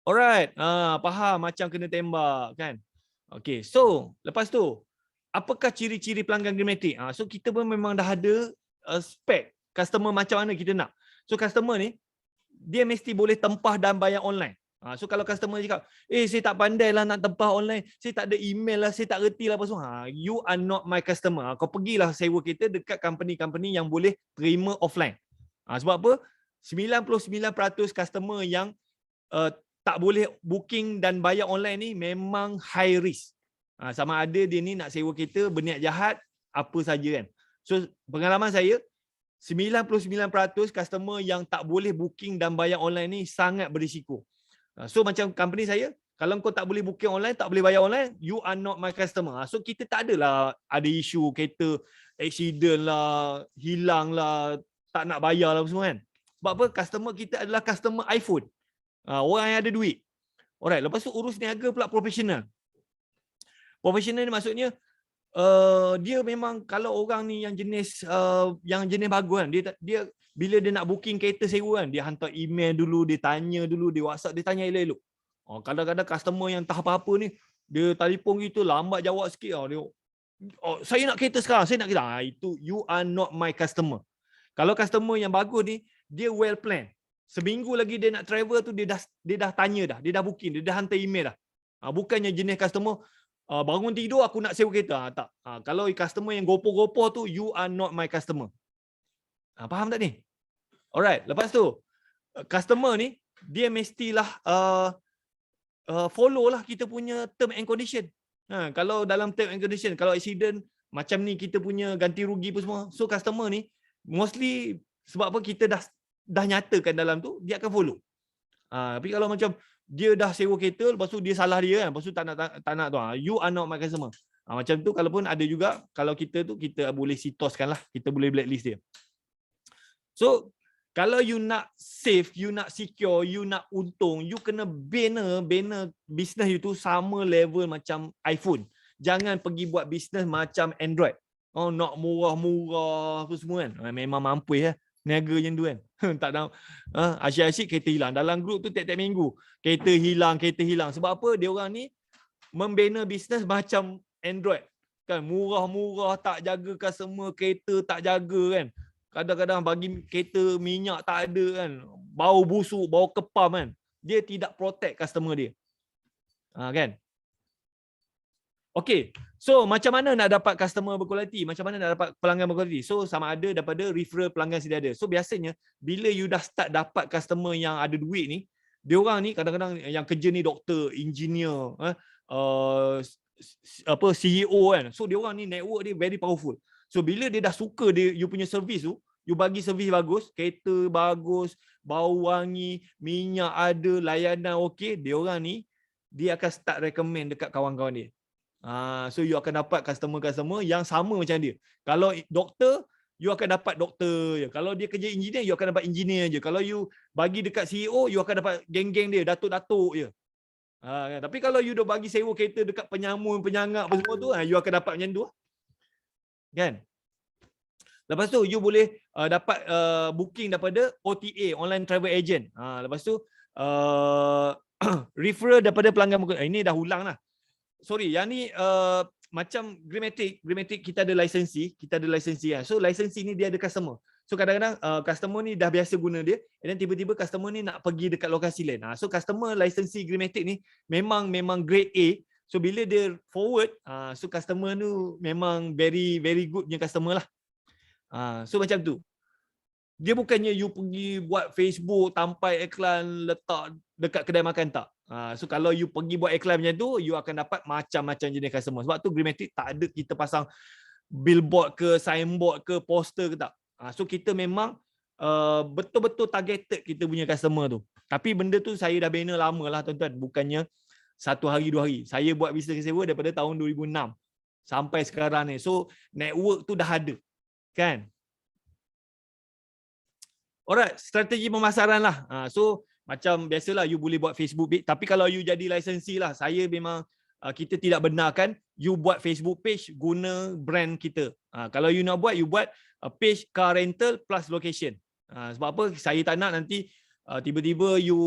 Alright, faham macam kena tembak kan. Okay, so lepas tu apakah ciri-ciri pelanggan Greenmatic? So kita pun memang dah ada spek customer macam mana kita nak. So customer ni dia mesti boleh tempah dan bayar online. So kalau customer cakap, saya tak pandai lah nak tempah online, saya tak ada email lah, saya tak reti lah apa semua. You are not my customer. Kau pergilah sewa kita dekat company-company yang boleh terima offline. Sebab apa? 99% customer yang tak boleh booking dan bayar online ni memang high risk. Sama ada dia ni nak sewa kereta berniat jahat, apa saja kan. So pengalaman saya, 99% customer yang tak boleh booking dan bayar online ni sangat berisiko. So macam company saya, kalau kau tak boleh booking online, tak boleh bayar online, you are not my customer. So kita tak adalah ada isu kereta accident lah, hilang lah, tak nak bayar lah semua kan. Sebab apa? Customer kita adalah customer iPhone. Orang yang ada duit. Alright, lepas tu urus niaga pula profesional. Profesional ni maksudnya dia memang kalau orang ni yang jenis bagus kan, dia bila dia nak booking kereta sewa kan, dia hantar email dulu, dia tanya dulu, dia WhatsApp, dia tanya elok-elok. Kadang-kadang customer yang tak apa-apa ni, dia telefon gitu lambat jawab sikit, dia saya nak kereta sekarang, saya nak kereta. Itu you are not my customer. Kalau customer yang bagus ni, dia well plan. Seminggu lagi dia nak travel tu, dia dah tanya dah, dia dah booking, dia dah hantar email dah. Bukannya jenis customer bangun tidur aku nak sewa kereta. Tak. Kalau customer yang gopoh-gopoh tu, you are not my customer. Faham tak ni? Alright, lepas tu customer ni dia mestilah follow lah kita punya term and condition. Kalau dalam term and condition, kalau accident macam ni kita punya ganti rugi pun semua. So customer ni mostly sebab apa kita dah nyatakan dalam tu, dia akan follow. Tapi kalau macam dia dah sewa kereta, lepas tu dia salah dia kan, lepas tu tak nak tu, you are not my customer. Macam tu kalaupun ada juga, kalau kita tu kita boleh sitoskan lah, kita boleh blacklist dia. So kalau you nak save, you nak secure, you nak untung, you kena bina business you tu sama level macam iPhone. Jangan pergi buat business macam Android. Nak murah-murah apa semua kan. Memang mampu ya. Niaga macam tu kan. Tak tahu. Asyik-asyik kereta hilang. Dalam grup tu tiap-tiap minggu. Kereta hilang. Sebab apa? Dia orang ni membina bisnes macam Android. Kan murah-murah, tak jaga customer, kereta tak jaga kan. Kadang-kadang bagi kereta minyak tak ada kan. Bau busuk, bau kepam kan. Dia tidak protect customer dia. Kan? Okay. So macam mana nak dapat customer berkualiti? Macam mana nak dapat pelanggan berkualiti? So sama ada daripada referral pelanggan sedia ada. So biasanya bila you dah start dapat customer yang ada duit ni, dia orang ni kadang-kadang yang kerja ni doktor, engineer, CEO kan. So dia orang ni network dia very powerful. So bila dia dah suka dia you punya servis tu, you bagi servis bagus, kereta bagus, bau wangi, minyak ada, layanan okey, dia orang ni dia akan start recommend dekat kawan-kawan dia. So you akan dapat customer-customer yang sama macam dia. Kalau doktor, you akan dapat doktor je. Kalau dia kerja engineer, you akan dapat engineer je. Kalau you bagi dekat CEO, you akan dapat geng-geng dia, datuk-datuk je. Tapi kalau you dah bagi sewa kereta dekat penyamun, penyangak apa semua tu, you akan dapat macam tu. Kan? Lepas tu you boleh dapat booking daripada OTA, online travel agent. Lepas tu referral daripada pelanggan. Ini dah ulang lah. Sorry, yang ni macam Greenmatic kita ada lisensi kan. So lisensi ni dia ada customer. So kadang-kadang customer ni dah biasa guna dia, dan tiba-tiba customer ni nak pergi dekat lokasi lain. So customer lisensi Greenmatic ni memang grade A. So bila dia forward, so customer tu memang very good punya customer lah. So macam tu. Dia bukannya you pergi buat Facebook, tampai iklan, letak dekat kedai makan, tak. So kalau you pergi buat iklan macam tu, you akan dapat macam-macam jenis customer. Sebab tu Greenmatic tak ada kita pasang billboard ke, signboard ke, poster ke, tak. So kita memang betul-betul targeted kita punya customer tu. Tapi benda tu saya dah bina lama lah tuan-tuan. Bukannya 1 hari 2 hari. Saya buat bisnes sewa daripada tahun 2006 sampai sekarang ni. So network tu dah ada. Kan? Alright, strategi pemasaran lah. So macam biasalah you boleh buat Facebook page. Tapi kalau you jadi lisensi lah, saya memang kita tidak benarkan you buat Facebook page guna brand kita. Kalau you nak buat, you buat page car rental plus location. Sebab apa? Saya tak nak nanti tiba-tiba you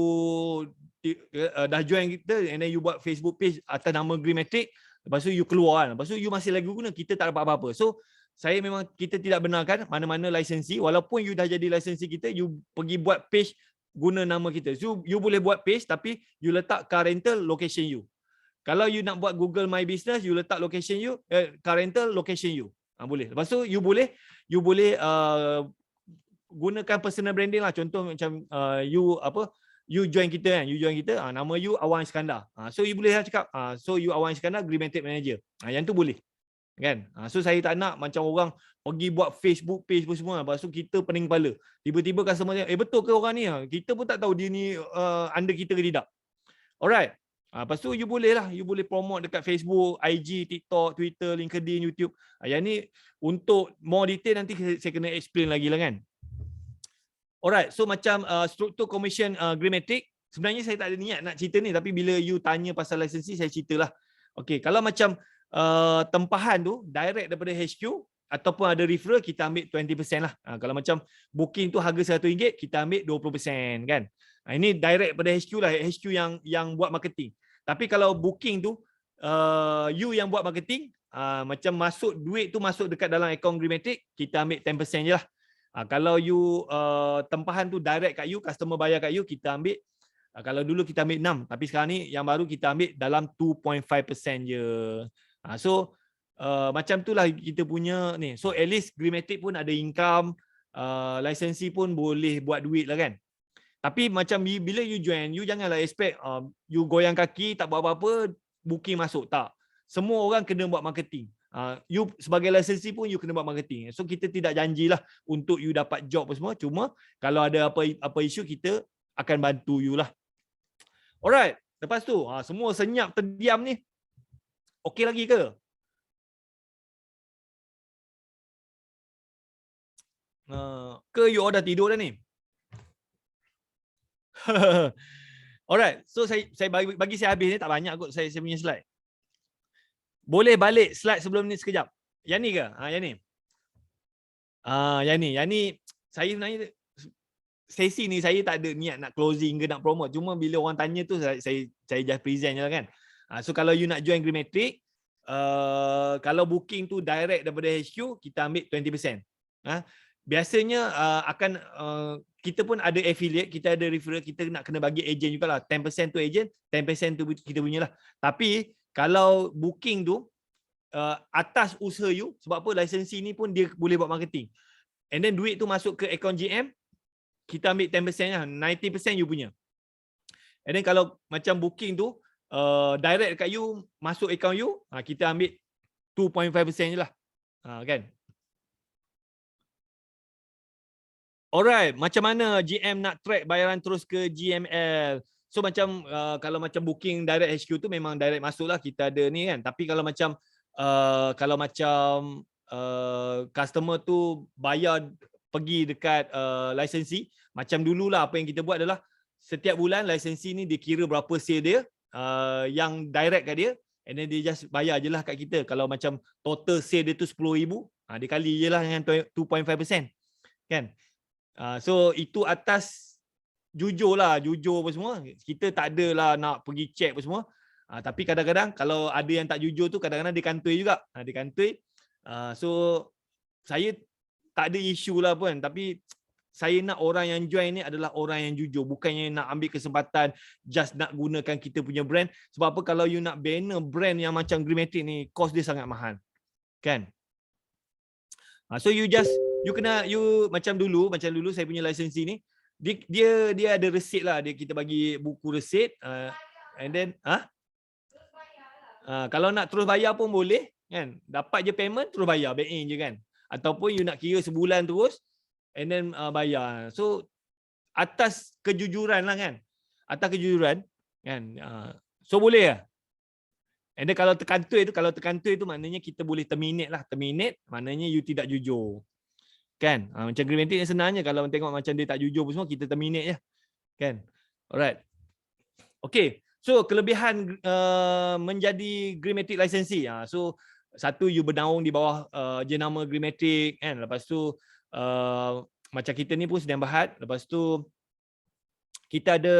dah join kita and then you buat Facebook page atas nama Greenmatic, lepas tu you keluar kan. Lepas tu you masih lagi guna, kita tak dapat apa-apa. So saya memang kita tidak benarkan mana-mana lisensi, walaupun you dah jadi lisensi kita, you pergi buat page guna nama kita. So you boleh buat page tapi you letak car rental location you. Kalau you nak buat Google My Business, you letak location you, car rental location you. Boleh. Lepas tu you boleh gunakan personal branding lah. Contoh macam you join kita kan, nama you Awan Iskandar. So you boleh cakap so you Awan Iskandar Greenmatic Manager. Yang tu boleh. Kan? So saya tak nak macam orang pergi buat Facebook page pun semua, lepas tu kita pening kepala. Tiba-tiba customer tanya, betul ke orang ni? Kita pun tak tahu dia ni under kita ke tidak. Alright. Lepas tu you boleh promote dekat Facebook, IG, TikTok, Twitter, LinkedIn, YouTube. Yang ni untuk more detail nanti saya kena explain lagi lah kan. Alright, so macam struktur commission Greenmatic, sebenarnya saya tak ada niat nak cerita ni, tapi bila you tanya pasal lisensi, saya ceritalah. Okay, kalau macam tempahan tu direct daripada HQ ataupun ada referral, kita ambil 20% lah. Kalau macam booking tu harga RM100, kita ambil 20% kan. Ini direct daripada HQ lah, HQ yang buat marketing. Tapi kalau booking tu you yang buat marketing, macam duit tu masuk dekat dalam akaun Greenmatic, kita ambil 10% je lah. Kalau you tempahan tu direct kat you, customer bayar kat you, kita ambil, kalau dulu kita ambil 6, tapi sekarang ni yang baru kita ambil dalam 2.5% je. So macam itulah kita punya ni. So at least Greenmatic pun ada income, lisensi pun boleh buat duit lah kan. Tapi macam bila you join, you janganlah expect you goyang kaki tak buat apa-apa, booking masuk. Tak. Semua orang kena buat marketing. You sebagai licensee pun you kena buat marketing. So kita tidak janjilah untuk you dapat job apa semua. Cuma kalau ada apa isu, kita akan bantu you lah. Alright. Lepas tu semua senyap terdiam ni. Okey lagi ke? Ke you dah tidur dah ni? Alright, so saya bagi saya habis ni, tak banyak kot saya punya slide. Boleh balik slide sebelum ni sekejap. Yang ni ke? Yang ni. Yang ni saya sebenarnya sesi ni saya tak ada niat nak closing ke nak promote. Cuma bila orang tanya tu saya just present je lah kan. So kalau you nak join Grimetric, kalau booking tu direct daripada HQ, kita ambil 20%. Biasanya akan kita pun ada affiliate, kita ada referral, kita nak kena bagi agent jugalah. 10% tu agent, 10% tu kita punya lah. Tapi kalau booking tu atas usaha you, sebab apa licensee ni pun dia boleh buat marketing. And then duit tu masuk ke account GM, kita ambil 10% lah, 90% you punya. And then kalau macam booking tu direct dekat you, masuk account you, kita ambil 2.5% je lah. Kan? Alright, macam mana GM nak track bayaran terus ke GML? So macam kalau macam booking direct HQ tu memang direct masuk lah, kita ada ni kan. Tapi kalau macam customer tu bayar pergi dekat licensee, macam dululah apa yang kita buat adalah setiap bulan licensee ni dia kira berapa sale dia yang direct kat dia, and then dia just bayar je lah kat kita. Kalau macam total sale dia tu 10,000, dia kali je lah dengan 2.5%. Kan? So itu atas jujur lah, jujur apa semua. Kita tak adalah nak pergi check apa semua. Tapi kadang-kadang kalau ada yang tak jujur tu, kadang-kadang dia kantoi juga. Dia kantoi. So saya tak ada isu lah pun. Tapi saya nak orang yang join ni adalah orang yang jujur. Bukannya nak ambil kesempatan just nak gunakan kita punya brand. Sebab apa, kalau you nak banner brand yang macam Grimetric ni, cost dia sangat mahal. Kan? So you macam dulu saya punya licensee ni, dia ada resit lah, kita bagi buku resit, and then kalau nak terus bayar pun boleh kan, dapat je payment terus bayar back in je kan, ataupun you nak kira sebulan terus and then bayar. So atas kejujuran lah kan, so boleh lah. And then kalau terkantoi tu maknanya kita boleh terminate lah. Terminate maknanya you tidak jujur. Kan? Macam Grimetric ni senangnya, kalau tengok macam dia tak jujur semua, kita terminate je. Kan? Alright. Okay. So kelebihan menjadi Grimetric licensee. So satu, you bernaung di bawah jenama Grimetric kan. Lepas tu macam kita ni pun Sedia Berhad. Lepas tu kita ada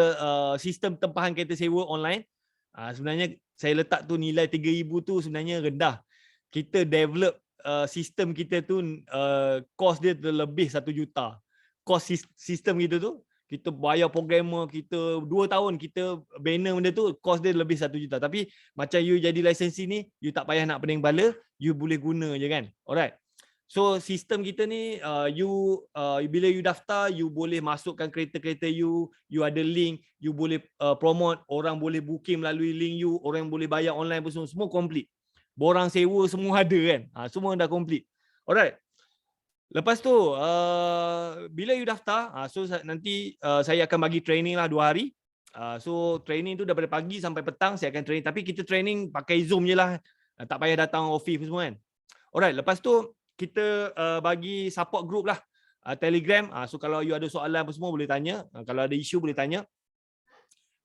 sistem tempahan kereta sewa online. Sebenarnya saya letak tu nilai 3,000 tu sebenarnya rendah. Kita develop sistem kita tu cost dia terlebih 1 juta. Cost sistem kita tu, kita bayar programmer kita 2 tahun kita banner benda tu, cost dia lebih 1 juta. Tapi macam you jadi licensee ni, you tak payah nak pening kepala, you boleh guna je kan. Alright. So sistem kita ni bila you daftar, you boleh masukkan kereta-kereta you ada link, you boleh promote, orang boleh booking melalui link you, orang boleh bayar online pun semua complete. Borang sewa semua ada kan. Semua dah complete. Alright. Lepas tu bila you daftar, so nanti saya akan bagi training lah 2 hari. So training tu daripada pagi sampai petang saya akan training, tapi kita training pakai Zoom je lah. Tak payah datang office semua kan. Alright, lepas tu kita bagi support group lah, Telegram. So kalau you ada soalan apa semua boleh tanya, kalau ada isu boleh tanya.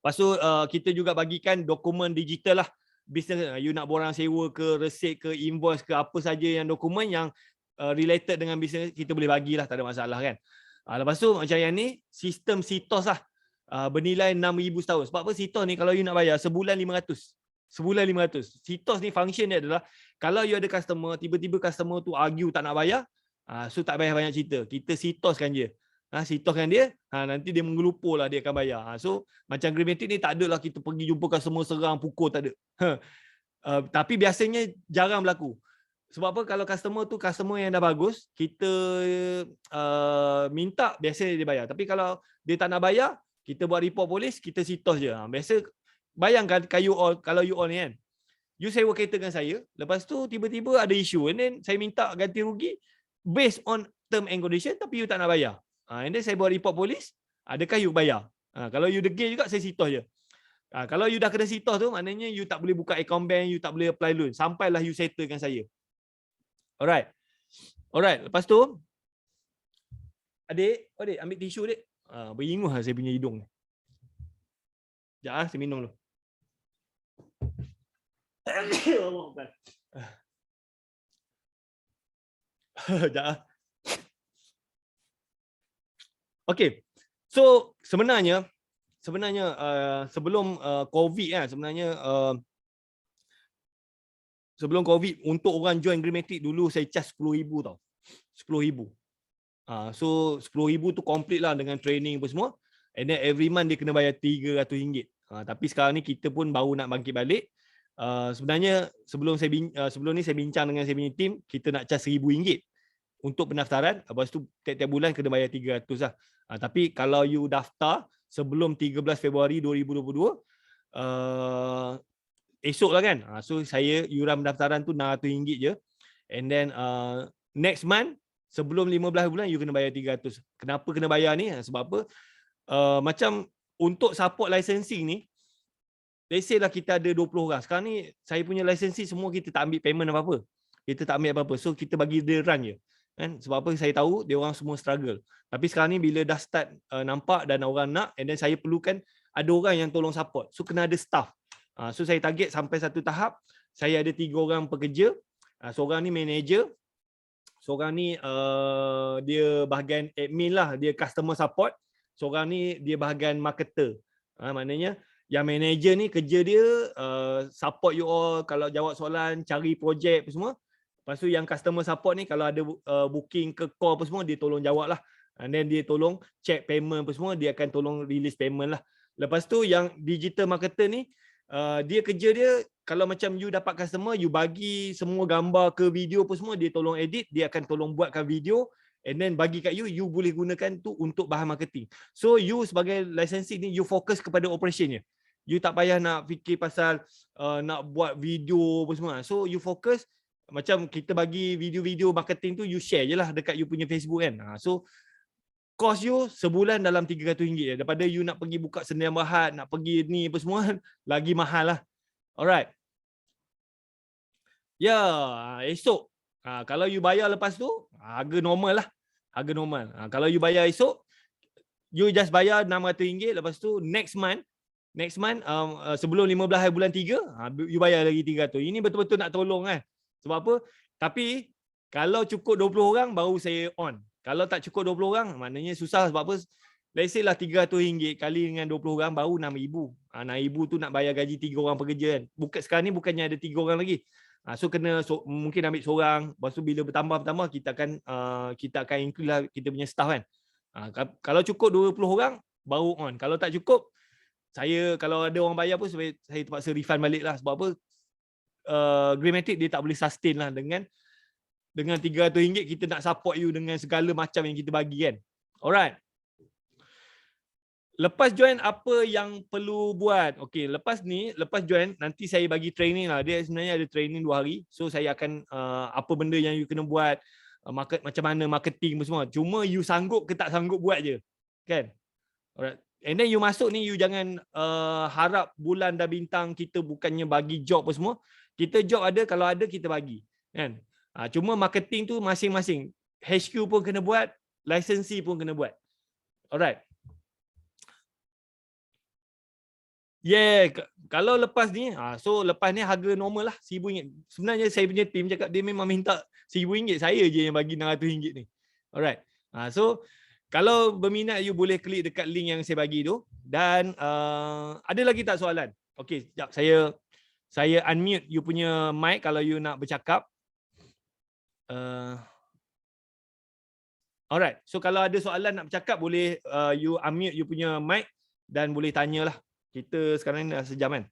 Lepas tu kita juga bagikan dokumen digital lah, business. You nak borang sewa ke, resit ke, invoice ke, apa saja yang dokumen yang related dengan bisnes, kita boleh bagilah, tak ada masalah kan. Lepas tu macam yang ni, sistem Sitos lah, bernilai 6,000 setahun. Sebab apa Sitos ni, kalau you nak bayar sebulan 500. Sebulan 500. Sitos ni function dia adalah, kalau you ada customer, tiba-tiba customer tu argue tak nak bayar, so tak payah banyak cerita. Kita sitoskan dia. Sitoskan dia, nanti dia mengelupur lah, dia akan bayar. So macam Grimetric ni tak ada lah kita pergi jumpa customer serang, pukul, tak ada. Tapi biasanya jarang berlaku. Sebab apa, kalau customer tu customer yang dah bagus, kita minta, biasanya dia bayar. Tapi kalau dia tak nak bayar, Kita buat report polis, kita sitos je. Biasa bayangkan kalau you all ni kan. You sewa kereta dengan saya, lepas tu tiba-tiba ada isu and then saya minta ganti rugi based on term and condition tapi you tak nak bayar. And then saya buat report polis, adakah you bayar? Kalau you degil juga saya sitos je. Kalau you dah kena sitos tu maknanya you tak boleh buka account bank, you tak boleh apply loan sampailah you settle dengan saya. Alright. Lepas tu adik ambil tisu adik. Beringus lah saya punya hidung ni. Sekejap saya minum dulu. Sekejap. Okay. So sebenarnya sebelum COVID kan, sebelum COVID untuk orang join Greenmatic dulu saya charge 10,000 tau. 10,000. So 10,000 tu complete lah dengan training apa semua. And then every month dia kena bayar RM300. Tapi sekarang ni kita pun baru nak bangkit balik. Sebenarnya sebelum ni saya bincang dengan saya punya team, kita nak charge RM1,000 untuk pendaftaran. Lepas tu tiap-tiap bulan kena bayar RM300 lah. Tapi kalau you daftar sebelum 13 Februari 2022, esok lah kan. So saya yuran pendaftaran tu RM600 je. And then next month sebelum 15 bulan you kena bayar RM300. Kenapa kena bayar ni? Sebab apa? Macam untuk support licensing ni, let's say lah kita ada 20 orang. Sekarang ni saya punya licensing semua kita tak ambil payment apa-apa. Kita tak ambil apa-apa. So kita bagi dia run je. Kan? Sebab apa? Saya tahu dia orang semua struggle. Tapi sekarang ni bila dah start nampak dan orang nak, and then saya perlukan ada orang yang tolong support. So kena ada staff. So saya target sampai satu tahap saya ada 3 orang pekerja. Seorang ni manager, seorang ni dia bahagian admin lah, dia customer support. Seorang ni dia bahagian marketer. Maknanya yang manager ni kerja dia support you all kalau jawab soalan, cari projek apa semua. Lepas tu yang customer support ni kalau ada booking ke call apa semua dia tolong jawab lah. And then dia tolong check payment apa semua, dia akan tolong release payment lah. Lepas tu yang digital marketer ni dia kerja dia kalau macam you dapat customer, you bagi semua gambar ke video apa semua, dia tolong edit, dia akan tolong buatkan video and then bagi kat you boleh gunakan tu untuk bahan marketing. So you sebagai licensing ni you fokus kepada operation je. You tak payah nak fikir pasal nak buat video apa semua. So you fokus macam kita bagi video-video marketing tu you share je lah dekat you punya Facebook kan. So cost you sebulan dalam RM300 je. Daripada you nak pergi buka Senayan Berhad, nak pergi ni apa semua lagi mahal lah. Alright. Ya, esok. Kalau you bayar lepas tu, harga normal lah. Harga normal. Kalau you bayar esok, you just bayar RM600. Lepas tu next month sebelum 15 bulan 3, you bayar lagi RM300. Ini betul-betul nak tolong kan. Sebab apa? Tapi kalau cukup 20 orang baru saya on. Kalau tak cukup 20 orang maknanya susah sebab apa? Let's say lah RM300 kali dengan 20 orang baru RM6,000. RM6,000 tu nak bayar gaji 3 orang pekerja kan. Sekarang ni bukannya ada 3 orang lagi. So kena mungkin ambil seorang. Lepas tu bila bertambah kita akan include lah kita punya staff kan. Kalau cukup 20 orang baru on. Kalau tak cukup kalau ada orang bayar pun saya terpaksa refund balik lah. Sebab apa? Greenmatic dia tak boleh sustain lah dengan RM300 kita nak support you dengan segala macam yang kita bagi kan. Alright. Lepas join apa yang perlu buat? Okey, lepas join nanti saya bagi training lah. Dia sebenarnya ada training 2 hari. So saya akan apa benda yang you kena buat, macam mana marketing semua. Cuma you sanggup ke tak sanggup buat je. Kan? Alright. And then you masuk ni you jangan harap bulan dah bintang kita bukannya bagi job apa semua. Kita job ada, kalau ada kita bagi. Kan? Cuma marketing tu masing-masing. HQ pun kena buat, licensee pun kena buat. Alright. Yeah, kalau lepas ni, so lepas ni harga normal lah, RM1,000. Sebenarnya saya punya team cakap dia memang minta RM1,000, saya je yang bagi RM600 ni. Alright. So kalau berminat you boleh klik dekat link yang saya bagi tu. Dan ada lagi tak soalan? Okay, sekejap saya unmute you punya mic kalau you nak bercakap. Alright, so kalau ada soalan nak bercakap boleh you unmute you punya mic dan boleh tanyalah. Kita sekarang ni dah sejam kan.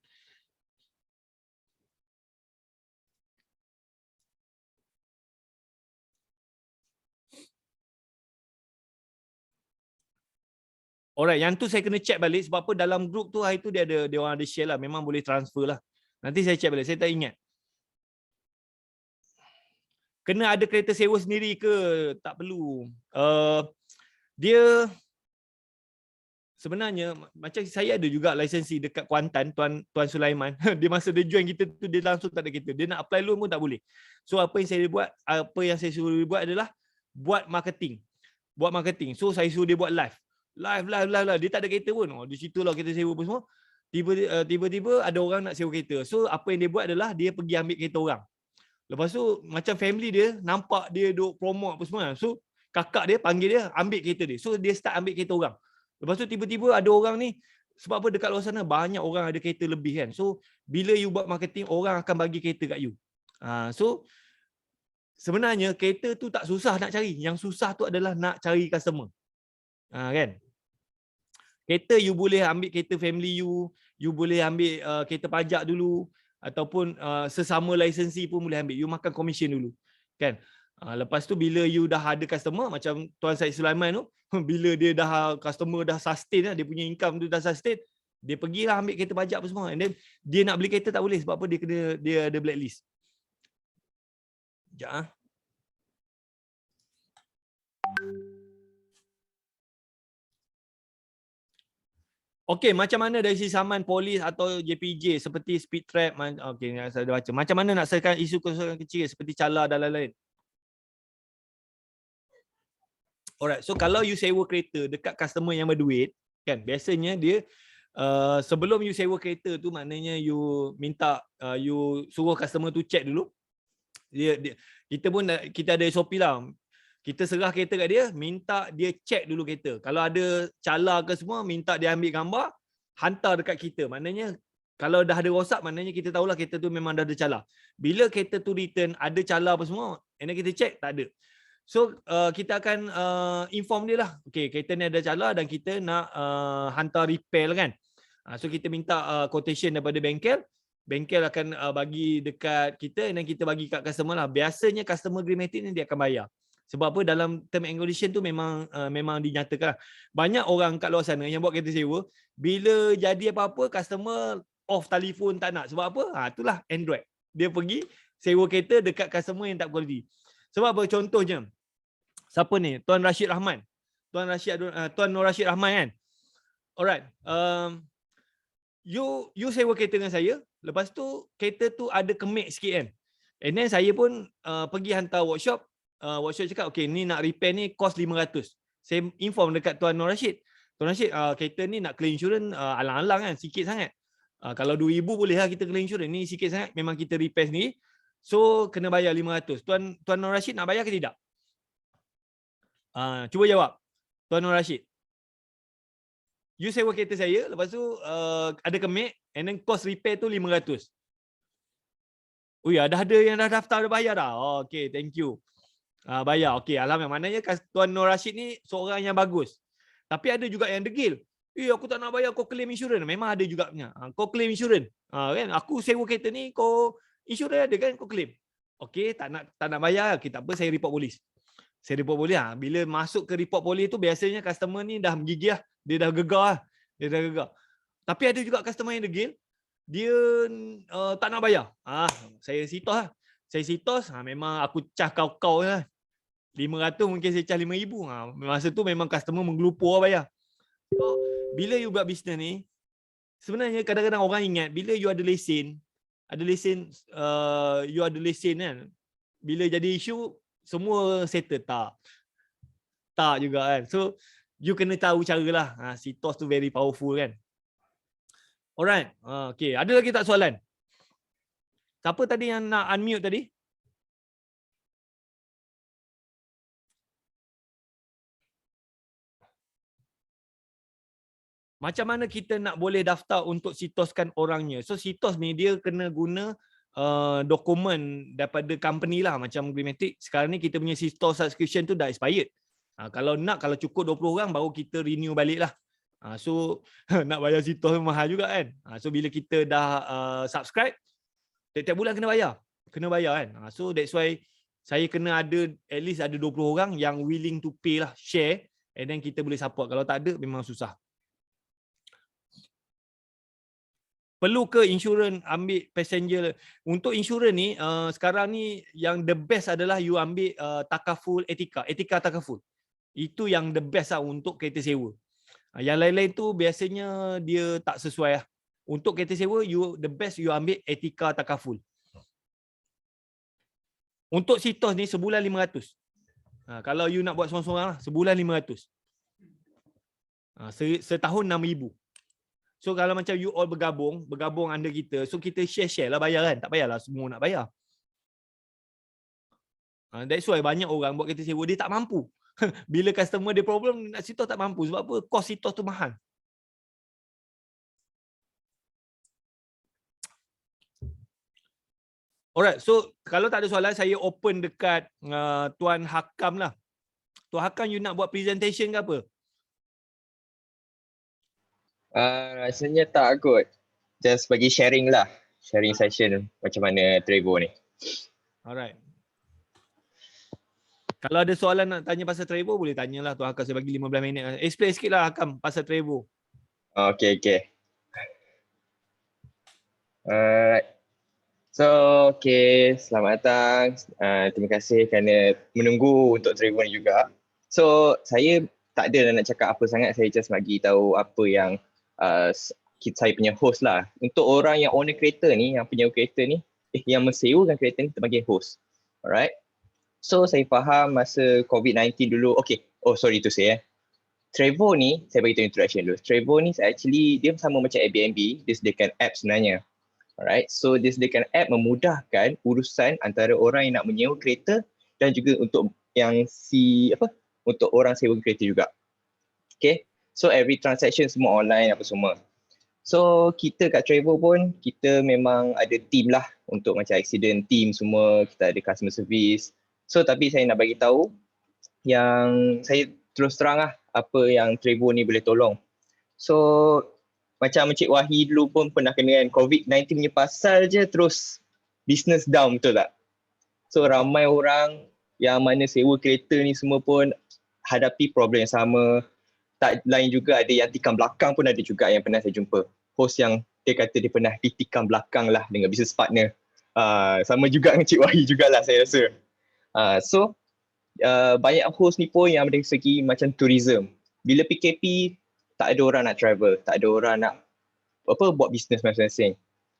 Alright, yang tu saya kena check balik sebab apa dalam group tu hari tu dia orang ada share lah, memang boleh transfer lah. Nanti saya check balik, saya tak ingat. Kena ada kereta sewa sendiri ke? Tak perlu. Dia sebenarnya macam saya ada juga lisensi dekat Kuantan, Tuan Sulaiman. Dia masa dia join kita tu dia langsung tak ada kereta. Dia nak apply loan pun tak boleh. So apa yang saya suruh dia buat adalah buat marketing. Buat marketing. So saya suruh dia buat live. Dia tak ada kereta pun. Di situlah kita sewa pun semua. Tiba-tiba ada orang nak sewa kereta. So apa yang dia buat adalah dia pergi ambil kereta orang. Lepas tu macam family dia nampak dia duk promote apa semua. So kakak dia panggil dia ambil kereta dia. So dia start ambil kereta orang. Lepas tu tiba-tiba ada orang ni, sebab apa dekat luar sana banyak orang ada kereta lebih kan. So bila you buat marketing, orang akan bagi kereta kat you. So sebenarnya kereta tu tak susah nak cari. Yang susah tu adalah nak cari customer. Kan? Kereta you boleh ambil kereta family you boleh ambil kereta pajak dulu, ataupun sesama lisensi pun boleh ambil. You makan commission dulu. Kan? Lepas tu bila you dah ada customer, macam Tuan Syed Sulaiman tu, bila dia dah customer dah sustain, dia punya income tu dah sustain, dia pergilah ambil kereta pajak apa semua. And then dia nak beli kereta tak boleh sebab apa dia ada blacklist. Sekejap. Okey, macam mana dari sisi saman polis atau JPJ seperti speed trap? Okey, saya dah baca. Macam mana nak selesaikan isu kerosakan kecil seperti cala dan lain-lain? Alright, so kalau you sewa kereta dekat customer yang berduit, kan biasanya dia sebelum you sewa kereta tu maknanya you minta you suruh customer tu check dulu. Kita ada SOP lah. Kita serah kereta kat dia, minta dia check dulu kereta. Kalau ada cala ke semua, minta dia ambil gambar, hantar dekat kita. Maknanya kalau dah ada rosak, maknanya kita tahulah kereta tu memang dah ada cala. Bila kereta tu return, ada cala apa semua, and then kita check, tak ada. So kita akan inform dia lah. Okay, kereta ni ada cala dan kita nak hantar repair kan. So kita minta quotation daripada bengkel. Bengkel akan bagi dekat kita dan kita bagi kat customer lah. Biasanya customer Greenmatic ni dia akan bayar. Sebab apa dalam term and condition tu memang dinyatakan lah. Banyak orang kat luar sana yang buat kereta sewa, bila jadi apa-apa customer off telefon tak nak. Sebab apa? Itulah Android. Dia pergi sewa kereta dekat customer yang tak quality. Sebab apa? Contohnya, siapa ni? Tuan Rashid Rahman. Tuan Nur Rashid Rahman kan? Alright. You sewa kereta dengan saya, lepas tu kereta tu ada kemik sikit kan. And then saya pun pergi hantar workshop. Workshop cakap, okay ni nak repair ni cost 500. Saya inform dekat Tuan Nur Rashid. Tuan Rashid, kereta ni nak claim insurance alang-alang kan, sikit sangat. Kalau 2,000 boleh lah kita claim insurance. Ni sikit sangat, memang kita repair sendiri. So kena bayar 500. Tuan Nur Rashid nak bayar ke tidak? Cuba jawab. Tuan Nur Rashid. You sewa kereta saya, lepas tu ada kemik, and then cost repair tu 500. Oh ya, dah ada yang dah daftar, dah bayar dah. Oh, okay, thank you. Bayar. Okey, alhamdulillah. Maknanya Tuan Nur Rashid ni seorang yang bagus. Tapi ada juga yang degil. Aku tak nak bayar, kau claim insurans. Memang ada juga punya. Kau claim insurans. Kan? Aku sewa kereta ni, kau insurans ada kan, kau claim. Okey, tak nak bayar. Okay, tak apa, saya report polis. Saya report polis. Bila masuk ke report polis tu, biasanya customer ni dah menggigih. Dia dah gegar. Tapi ada juga customer yang degil. Dia tak nak bayar. Saya sitos lah. Memang aku cah kau lah. 500 mungkin saya charge 5,000. Masa tu memang customer menggelupur bayar. So, bila you buat bisnes ni, sebenarnya kadang-kadang orang ingat bila you ada lesen, you ada lesen kan. Bila jadi isu, semua settle tak. Tak juga kan. So, you kena tahu cara lah. Sitos tu very powerful kan. Alright. Okay. Ada lagi tak soalan? Siapa tadi yang nak unmute tadi? Macam mana kita nak boleh daftar untuk sitoskan orangnya? So sitos ni dia kena guna dokumen daripada company lah. Macam Greenmatic, sekarang ni kita punya sitos subscription tu dah expired. Kalau cukup 20 orang baru kita renew balik lah. So nak bayar sitos mahal juga kan. So bila kita dah subscribe, tiap-tiap bulan kena bayar kan. So that's why saya kena ada at least ada 20 orang yang willing to pay lah, share, and then kita boleh support. Kalau tak ada memang susah. Perlu ke insurans ambil passenger? Untuk insurans ni sekarang ni yang the best adalah you ambil takaful etika takaful. Itu yang the best lah untuk kereta sewa. Yang lain-lain tu biasanya dia tak sesuai lah. Untuk kereta sewa the best you ambil etika takaful. Untuk Citos ni sebulan 500. Kalau you nak buat seorang-seorang lah, sebulan 500. Setahun 6,000. So kalau macam you all bergabung under kita, so kita share lah bayar kan. Tak payahlah semua nak bayar. That's why banyak orang buat kereta sewa dia tak mampu. Bila customer dia problem, nak Citos tak mampu. Sebab apa? Kos Citos tu mahal. Alright, so kalau tak ada soalan, saya open dekat Tuan Hakam lah. Tuan Hakam, you nak buat presentation ke apa? Rasanya tak kot. Just bagi sharing lah. Sharing session macam mana Trevo ni. Alright. Kalau ada soalan nak tanya pasal Trevo, boleh tanyalah Tuan Hakam. Saya bagi 15 minit. Explain sikit lah Hakam pasal Trevo. Okay. Alright. So, selamat datang. Terima kasih kerana menunggu untuk Trevo ni juga. So, saya tak ada nak cakap apa sangat. Saya just bagi tahu apa yang saya punya host lah. Untuk orang yang owner kereta ni, yang punya kereta ni, yang mensewakan kereta ni, kita panggil host. Alright. So, saya faham masa COVID-19 dulu. Sorry to say Trevo ni, saya bagi tahu introduction dulu. Trevo ni actually, dia sama macam Airbnb. Dia sediakan app sebenarnya. Alright, so dia sediakan app memudahkan urusan antara orang yang nak menyewa kereta dan juga untuk untuk orang sewa kereta juga. Okay, so every transaction semua online apa semua. So kita kat Trevo pun kita memang ada team lah untuk macam accident team semua, kita ada customer service. So tapi saya nak bagi tahu yang saya terus terang lah apa yang Trevo ni boleh tolong. So macam Encik Wahi dulu pun pernah kena kan COVID-19 punya pasal je terus business down, betul tak? So ramai orang yang mana sewa kereta ni semua pun hadapi problem yang sama. Tak lain juga ada yang tikam belakang pun ada juga yang pernah saya jumpa. Host yang dia kata dia pernah ditikam belakang lah dengan business partner. Sama juga dengan Encik Wahi jugalah saya rasa. Banyak host ni pun yang dari segi macam tourism. Bila PKP, tak ada orang nak travel, tak ada orang nak buat bisnes masing-masing.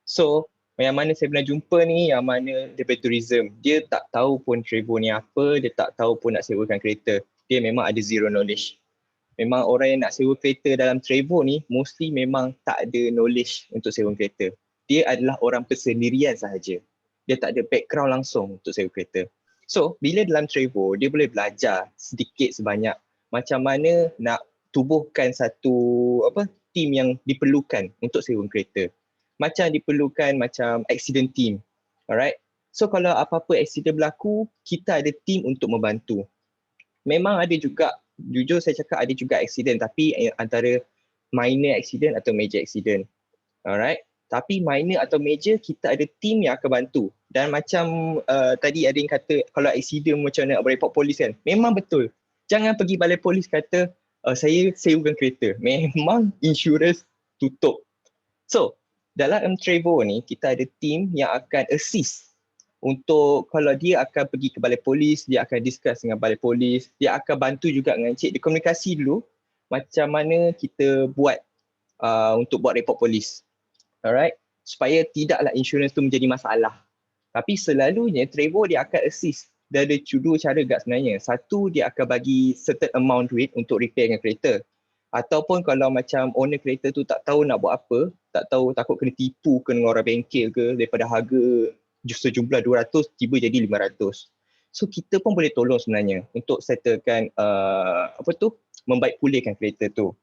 So, yang mana saya pernah jumpa ni, yang mana daripada tourism, dia tak tahu pun Trevo ni apa, dia tak tahu pun nak sewakan kereta. Dia memang ada zero knowledge. Memang orang yang nak sewa kereta dalam Trevo ni, mostly memang tak ada knowledge untuk sewa kereta. Dia adalah orang persendirian sahaja. Dia tak ada background langsung untuk sewa kereta. So, bila dalam Trevo, dia boleh belajar sedikit sebanyak macam mana nak tubuhkan satu team yang diperlukan untuk sewa kereta. Macam diperlukan macam accident team. Alright. So kalau apa-apa accident berlaku, kita ada team untuk membantu. Memang ada juga, jujur saya cakap ada juga accident tapi antara minor accident atau major accident. Alright. Tapi minor atau major kita ada team yang akan bantu. Dan macam tadi ada yang kata kalau accident macam nak report polis kan. Memang betul. Jangan pergi balai polis kata saya sewakan kereta. Memang insurans tutup. So, dalam Trevo ni, kita ada team yang akan assist untuk kalau dia akan pergi ke balai polis, dia akan discuss dengan balai polis, dia akan bantu juga dengan encik, dia komunikasi dulu macam mana kita buat untuk buat report polis. Alright? Supaya tidaklah insurans tu menjadi masalah. Tapi selalunya Trevo dia akan assist. Dia ada dua cara gak sebenarnya. Satu, dia akan bagi certain amount duit untuk repairkan kereta. Ataupun kalau macam owner kereta tu tak tahu nak buat apa, tak tahu takut kena tipu ke dengan orang bengkel ke, daripada harga sejumlah 200 tiba jadi 500. So kita pun boleh tolong sebenarnya untuk settlekan membaik pulihkan kereta tu.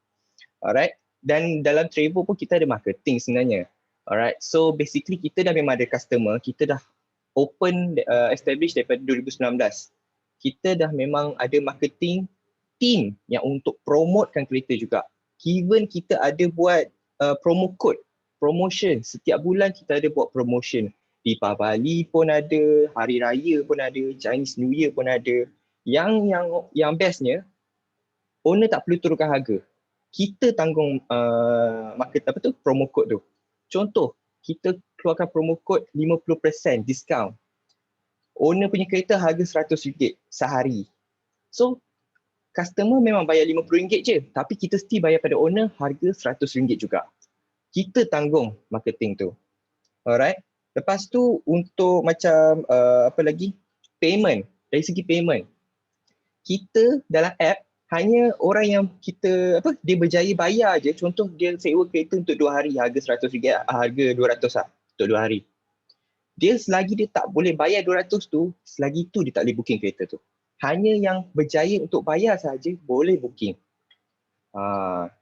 Alright. Dan dalam Trevo pun kita ada marketing sebenarnya. Alright. So basically kita dah memang ada customer, kita dah establish daripada 2019. Kita dah memang ada marketing team yang untuk promotekan kereta juga. Even kita ada buat promo code, promotion. Setiap bulan kita ada buat promotion. Deepavali pun ada, Hari Raya pun ada, Chinese New Year pun ada. Yang bestnya, owner tak perlu turunkan harga. Kita tanggung promo code tu. Contoh, kita keluarkan promo code 50% diskaun. Owner punya kereta harga RM100 sehari. So, customer memang bayar RM50 je, tapi kita still bayar pada owner harga RM100 juga. Kita tanggung marketing tu. Alright. Lepas tu untuk macam apa lagi? Payment. Dari segi payment. Kita dalam app hanya orang yang dia berjaya bayar je. Contoh dia sewa kereta untuk 2 hari harga RM100, harga RM200 lah untuk 2 hari. Dia selagi dia tak boleh bayar 200 tu, selagi tu dia tak boleh booking kereta tu. Hanya yang berjaya untuk bayar saja boleh booking.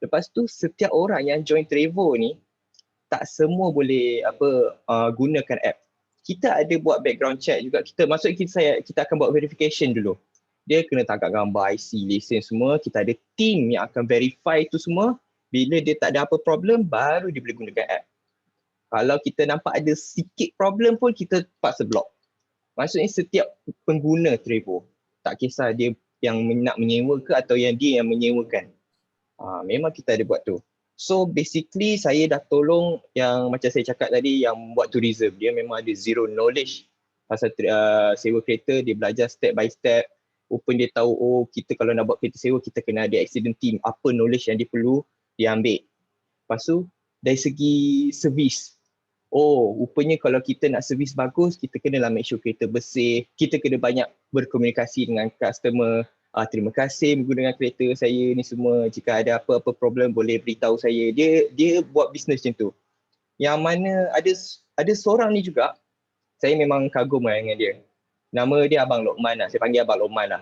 Lepas tu setiap orang yang join Trevo ni tak semua boleh gunakan app. Kita ada buat background check juga. Kita akan buat verification dulu. Dia kena tangkap gambar IC, lesen semua. Kita ada team yang akan verify tu semua. Bila dia tak ada apa problem, baru dia boleh gunakan app. Kalau kita nampak ada sikit problem pun, kita paksa block. Maksudnya setiap pengguna Trevo, tak kisah dia yang nak menyewa ke atau yang dia yang menyewakan. Memang kita ada buat tu. So basically saya dah tolong yang macam saya cakap tadi yang buat tourism. Dia memang ada zero knowledge pasal sewa kereta. Dia belajar step by step. Open dia tahu, kita kalau nak buat kereta sewa, kita kena ada accident team. Apa knowledge yang dia perlu, dia ambil. Lepas tu dari segi servis. Rupanya kalau kita nak servis bagus, kita kenalah make sure kereta bersih. Kita kena banyak berkomunikasi dengan customer. Terima kasih menggunakan kereta saya ni semua. Jika ada apa-apa problem boleh beritahu saya. Dia buat bisnes macam tu. Yang mana ada seorang ni juga, saya memang kagum dengan dia. Nama dia Abang Lokman lah. Saya panggil Abang Lokman lah.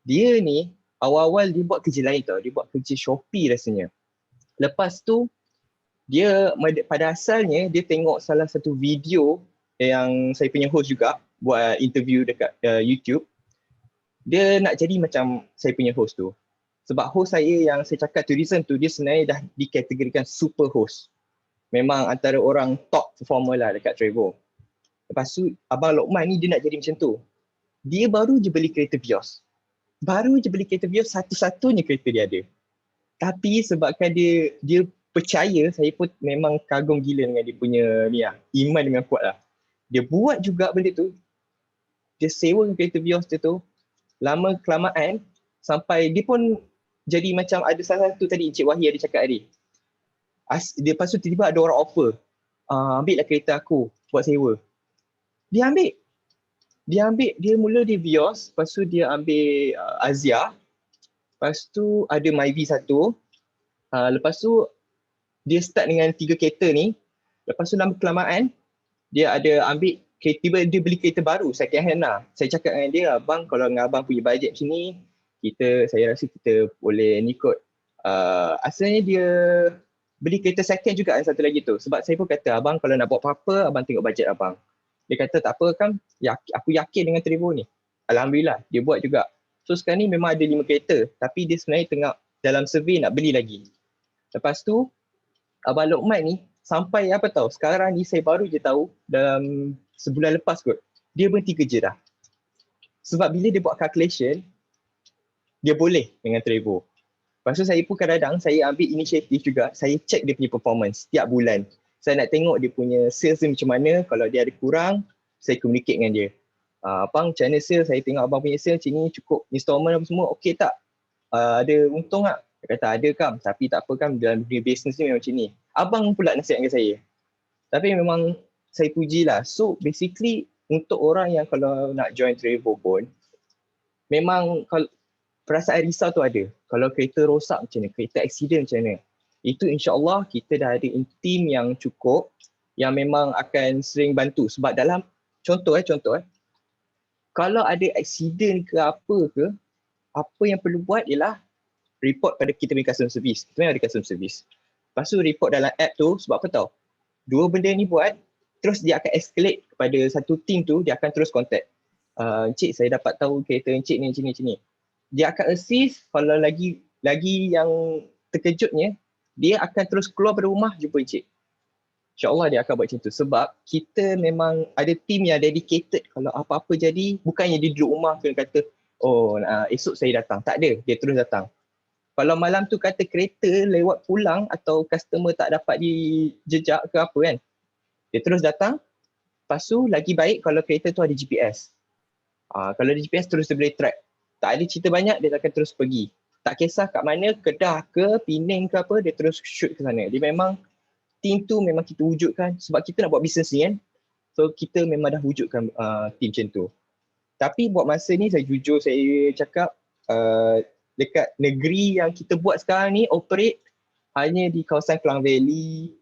Dia ni awal-awal dia buat kerja lain tau. Dia buat kerja Shopee rasanya. Lepas tu dia pada asalnya dia tengok salah satu video yang saya punya host juga buat interview dekat YouTube. Dia nak jadi macam saya punya host tu. Sebab host saya yang saya cakap tourism tu, dia sebenarnya dah dikategorikan super host. Memang antara orang top performer lah dekat Trevo. Lepas tu Abang Lokman ni dia nak jadi macam tu. Dia baru je beli kereta Vios. Satu-satunya kereta dia ada. Tapi sebabkan dia percaya, saya pun memang kagum gila dengan dia punya iman memang kuat lah. Dia buat juga benda tu. Dia sewa kereta Vios dia tu. Lama kelamaan sampai dia pun jadi macam ada salah satu tadi Encik Wahid ada cakap tadi. Lepas tu tiba-tiba ada orang offer. Ambil lah kereta aku buat sewa. Dia ambil. Dia mula dia Vios. Lepas tu dia ambil Azia. Lepas tu ada Myvi satu. Lepas tu dia start dengan 3 kereta ni. Lepas tu lama kelamaan dia ada ambil tiba dia beli kereta baru second hand lah. Saya cakap dengan dia, abang kalau dengan abang punya bajet macam ni, saya rasa kita boleh ni kot. Asalnya dia beli kereta second juga yang satu lagi tu. Sebab saya pun kata, abang kalau nak buat apa-apa, abang tengok bajet abang. Dia kata tak apa kan, aku yakin dengan Trevo ni. Alhamdulillah dia buat juga. So sekarang ni memang ada 5 kereta, tapi dia sebenarnya tengah dalam survey nak beli lagi. Lepas tu Abang Lokman ni sampai sekarang ni saya baru je tahu dalam sebulan lepas kot, dia berhenti kerja dah. Sebab bila dia buat calculation, dia boleh dengan Trevo. Lepas tu saya pun kadang-kadang saya ambil inisiatif juga, saya check dia punya performance setiap bulan. Saya nak tengok dia punya sales dia macam mana, kalau dia ada kurang, saya communicate dengan dia. Abang macam mana sales, saya tengok abang punya sales macam ni cukup installment apa semua, okey tak? Ada untung tak? Dia kata ada Kam, tapi tak apa Kam, dalam dunia business ni memang macam ni. Abang pula nasihatkan saya. Tapi memang saya pujilah. So basically untuk orang yang kalau nak join Trevo pun, memang kalau perasaan risau tu ada. Kalau kereta rosak macam mana, kereta accident macam mana. Itu insya-Allah kita dah ada team yang cukup yang memang akan sering bantu. Sebab dalam contoh kalau ada accident ke apa yang perlu buat ialah report pada kita punya customer service. Kita memang ada customer service. Lepas tu report dalam app tu sebab apa tahu? 2 benda ni buat, terus dia akan escalate kepada satu team tu, dia akan terus contact. Encik saya dapat tahu kereta encik ni macam ni. Dia akan assist, kalau lagi yang terkejutnya, dia akan terus keluar dari rumah jumpa encik. InsyaAllah dia akan buat macam tu. Sebab kita memang ada team yang dedicated, kalau apa-apa jadi, bukannya dia duduk rumah kena kata, esok saya datang. Tak ada, dia terus datang. Kalau malam tu kata kereta lewat pulang atau customer tak dapat dijejak ke apa kan, dia terus datang. Lepas tu lagi baik kalau kereta tu ada GPS. Kalau ada GPS terus dia boleh track. Tak ada cerita banyak, dia akan terus pergi. Tak kisah kat mana, Kedah ke, Penang ke apa, dia terus shoot ke sana. Dia memang, team tu memang kita wujudkan sebab kita nak buat bisnes ni kan. So kita memang dah wujudkan team macam tu. Tapi buat masa ni saya jujur saya cakap dekat negeri yang kita buat sekarang ni operate hanya di kawasan Klang Valley,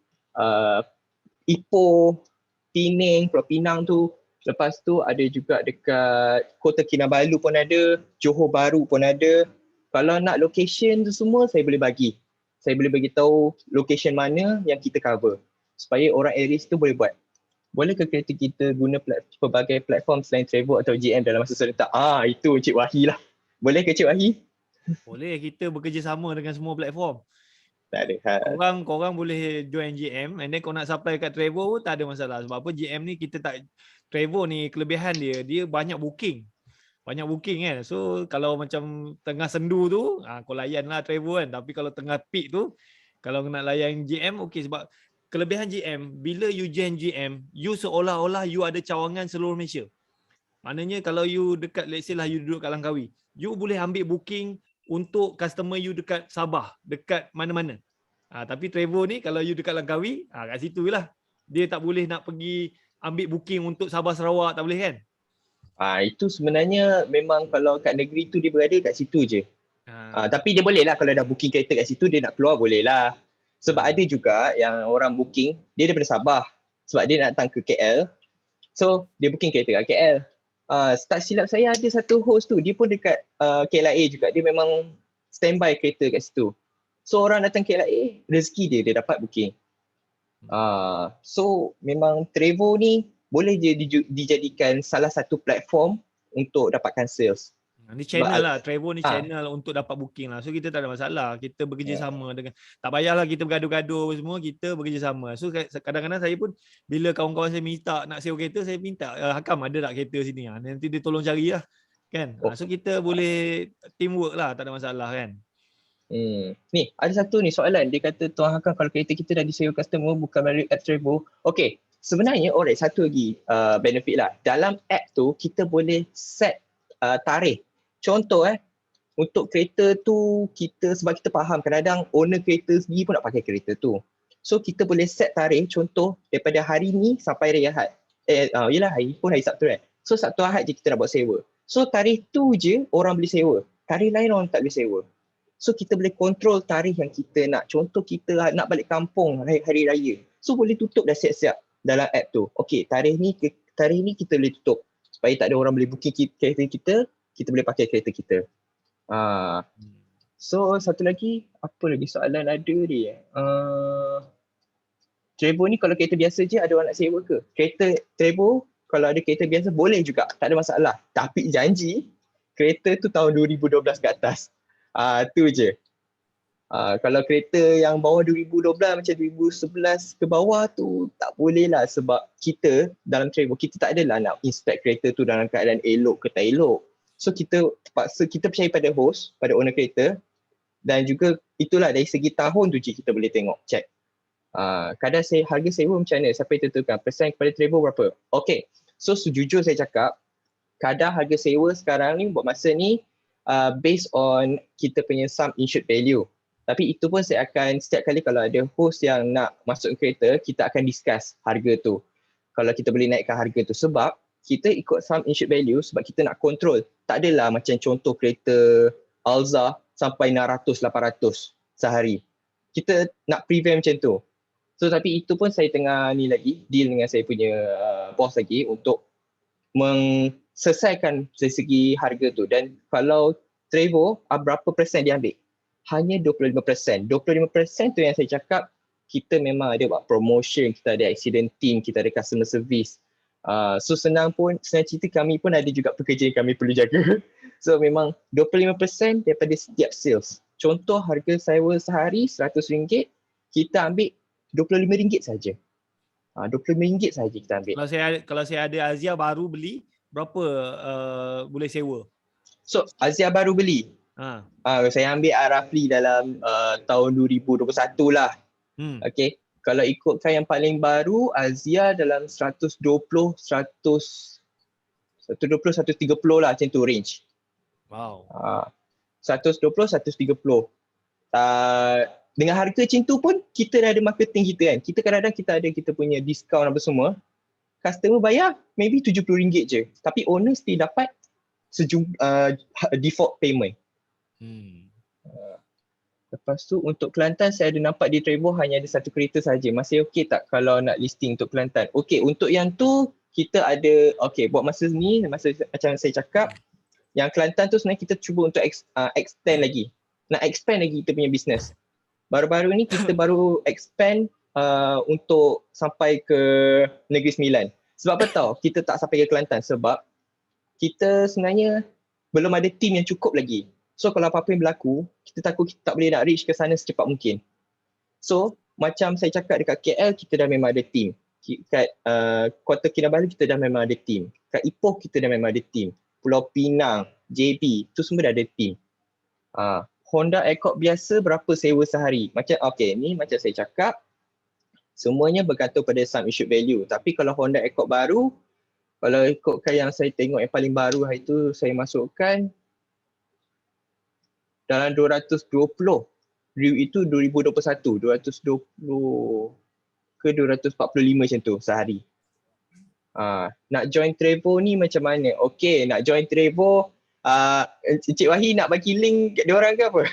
Ipoh, Penang, Pulau Pinang tu. Lepas tu ada juga dekat Kota Kinabalu pun ada, Johor Bahru pun ada. Kalau nak location tu semua saya boleh bagi. Saya boleh bagi tahu location mana yang kita cover supaya orang areas tu boleh buat. Boleh ke kereta kita guna pelbagai platform selain Trevor atau GM dalam masa serentak? Itu Cik Wahi lah. Boleh ke Cik Wahi? Boleh, kita bekerjasama dengan semua platform. Tak ada hal. Korang boleh join GM and then kau nak supply kat Trevor pun tak ada masalah. Sebab apa GM ni kita tak, Trevor ni kelebihan dia banyak booking. Banyak booking kan. So kalau macam tengah sendu tu, kau layan lah Trevor kan. Tapi kalau tengah peak tu, kalau nak layan GM, okey, sebab kelebihan GM, bila you join GM, you seolah-olah you ada cawangan seluruh Malaysia. Maknanya kalau you dekat, let's say lah you duduk kat Langkawi, you boleh ambil booking untuk customer you dekat Sabah, dekat mana-mana. Tapi Trevor ni kalau you dekat Langkawi, kat situ lah. Dia tak boleh nak pergi ambil booking untuk Sabah Sarawak, tak boleh kan? Itu sebenarnya memang kalau kat negeri tu dia berada kat situ je. Tapi dia boleh lah kalau dah booking kereta kat situ, dia nak keluar boleh lah. Sebab ada juga yang orang booking, dia daripada Sabah. Sebab dia nak datang ke KL. So, dia booking kereta kat KL. Tak silap saya ada satu host tu, dia pun dekat KLIA juga. Dia memang standby kereta kat situ. So, orang datang KLIA, rezeki dia dapat booking. So, memang Trevor ni boleh je dijadikan salah satu platform untuk dapatkan sales. Ni channel lah, Trevor ni channel untuk dapat booking lah. So kita tak ada masalah. Kita bekerjasama dengan, tak payahlah kita bergaduh-gaduh semua, kita bekerjasama. So kadang-kadang saya pun, bila kawan-kawan saya minta nak sewa kereta, saya minta, Hakam ada tak kereta sini? Nanti dia tolong cari lah. Kan? So kita boleh teamwork lah, tak ada masalah kan. Ni, ada satu ni soalan. Dia kata, Tuan Hakam, kalau kereta kita dah disewa customer bukan melalui app Trevor. Okay, sebenarnya satu lagi benefit lah. Dalam app tu, kita boleh set tarikh. Contoh untuk kereta tu kita, sebab kita faham kadang-kadang owner kereta sendiri pun nak pakai kereta tu. So kita boleh set tarikh, contoh daripada hari ni sampai hari Ahad. Yelah, hari pun hari Sabtu kan. So Sabtu Ahad je kita nak buat sewa. So tarikh tu je orang boleh sewa. Tarikh lain orang tak boleh sewa. So kita boleh kontrol tarikh yang kita nak. Contoh kita nak balik kampung hari raya. So boleh tutup dah siap-siap dalam app tu. Okay, tarikh ni kita boleh tutup. Supaya tak ada orang boleh booking kereta kita boleh pakai kereta kita. So satu lagi, apa lagi soalan ada ni? Trevor ni kalau kereta biasa je ada orang nak sewa ke? Kereta Trevor kalau ada kereta biasa boleh juga, tak ada masalah. Tapi janji kereta tu tahun 2012 ke atas. Tu je. Kalau kereta yang bawah 2012 macam 2011 ke bawah tu tak boleh lah, sebab kita dalam Trevor kita tak adalah nak inspect kereta tu dalam keadaan elok ke tak elok. So kita percaya pada host, pada owner kereta, dan juga itulah dari segi tahun tu je kita boleh tengok, check. Kadar harga sewa macam mana? Siapa yang tentukan? Persen kepada Trevor berapa? Okay, so sejujur saya cakap, kadar harga sewa sekarang ni buat masa ni based on kita punya sum insured value. Tapi itu pun saya akan, setiap kali kalau ada host yang nak masuk kereta, kita akan discuss harga tu. Kalau kita boleh naikkan harga tu, sebab kita ikut sum insured value sebab kita nak control. Tak adalah macam contoh kereta Alza sampai 600-800 sehari. Kita nak prevent macam tu. So tapi itu pun saya tengah ni lagi, deal dengan saya punya boss lagi untuk selesaikan dari segi harga tu. Dan kalau Trevor, berapa persen dia ambil? Hanya 25%. 25% tu yang saya cakap, kita memang ada buat promotion, kita ada accident team, kita ada customer service. So senang cerita, kami pun ada juga pekerja yang kami perlu jaga. So memang 25% daripada setiap sales. Contoh harga sewa sehari RM100, kita ambil RM25 saja. RM25 saja kita ambil. Kalau saya ada Azia baru beli, berapa boleh sewa? So Azia baru beli, Saya ambil roughly dalam tahun 2021 lah. Okay. Kalau ikutkan yang paling baru, Azia dalam 120, 130 lah macam tu range. Wow. 120, 130. Dengan harga macam tu pun kita dah ada marketing kita kan. Kita kadang-kadang kita punya diskaun apa semua. Customer bayar maybe RM70 je. Tapi owner still dapat default payment. Lepas tu untuk Kelantan saya ada nampak di Trevor hanya ada satu kereta saja. Masih okey tak kalau nak listing untuk Kelantan? Okey, untuk yang tu kita ada buat masa ni macam saya cakap, yang Kelantan tu sebenarnya kita cuba untuk extend lagi. Nak expand lagi kita punya business. Baru-baru ni kita baru expand untuk sampai ke Negeri Sembilan. Sebab apa tahu kita tak sampai ke Kelantan? Sebab kita sebenarnya belum ada team yang cukup lagi. So kalau apa-apa yang berlaku, kita takut kita tak boleh nak reach ke sana secepat mungkin. So macam saya cakap dekat KL, kita dah memang ada team. Kat Kota Kinabalu kita dah memang ada team. Kat Ipoh kita dah memang ada team. Pulau Pinang, JB, tu semua dah ada team. Honda Accord biasa berapa sewa sehari? Macam ni macam saya cakap, semuanya bergantung pada sum issued value. Tapi kalau Honda Accord baru, kalau ikutkan yang saya tengok yang paling baru hari tu saya masukkan dalam 220. Review itu 2021, 220 ke 245 macam tu sehari. Nak join Trevor ni macam mana? Okey, nak join Trevor, Encik Wahid nak bagi link kat diorang ke apa?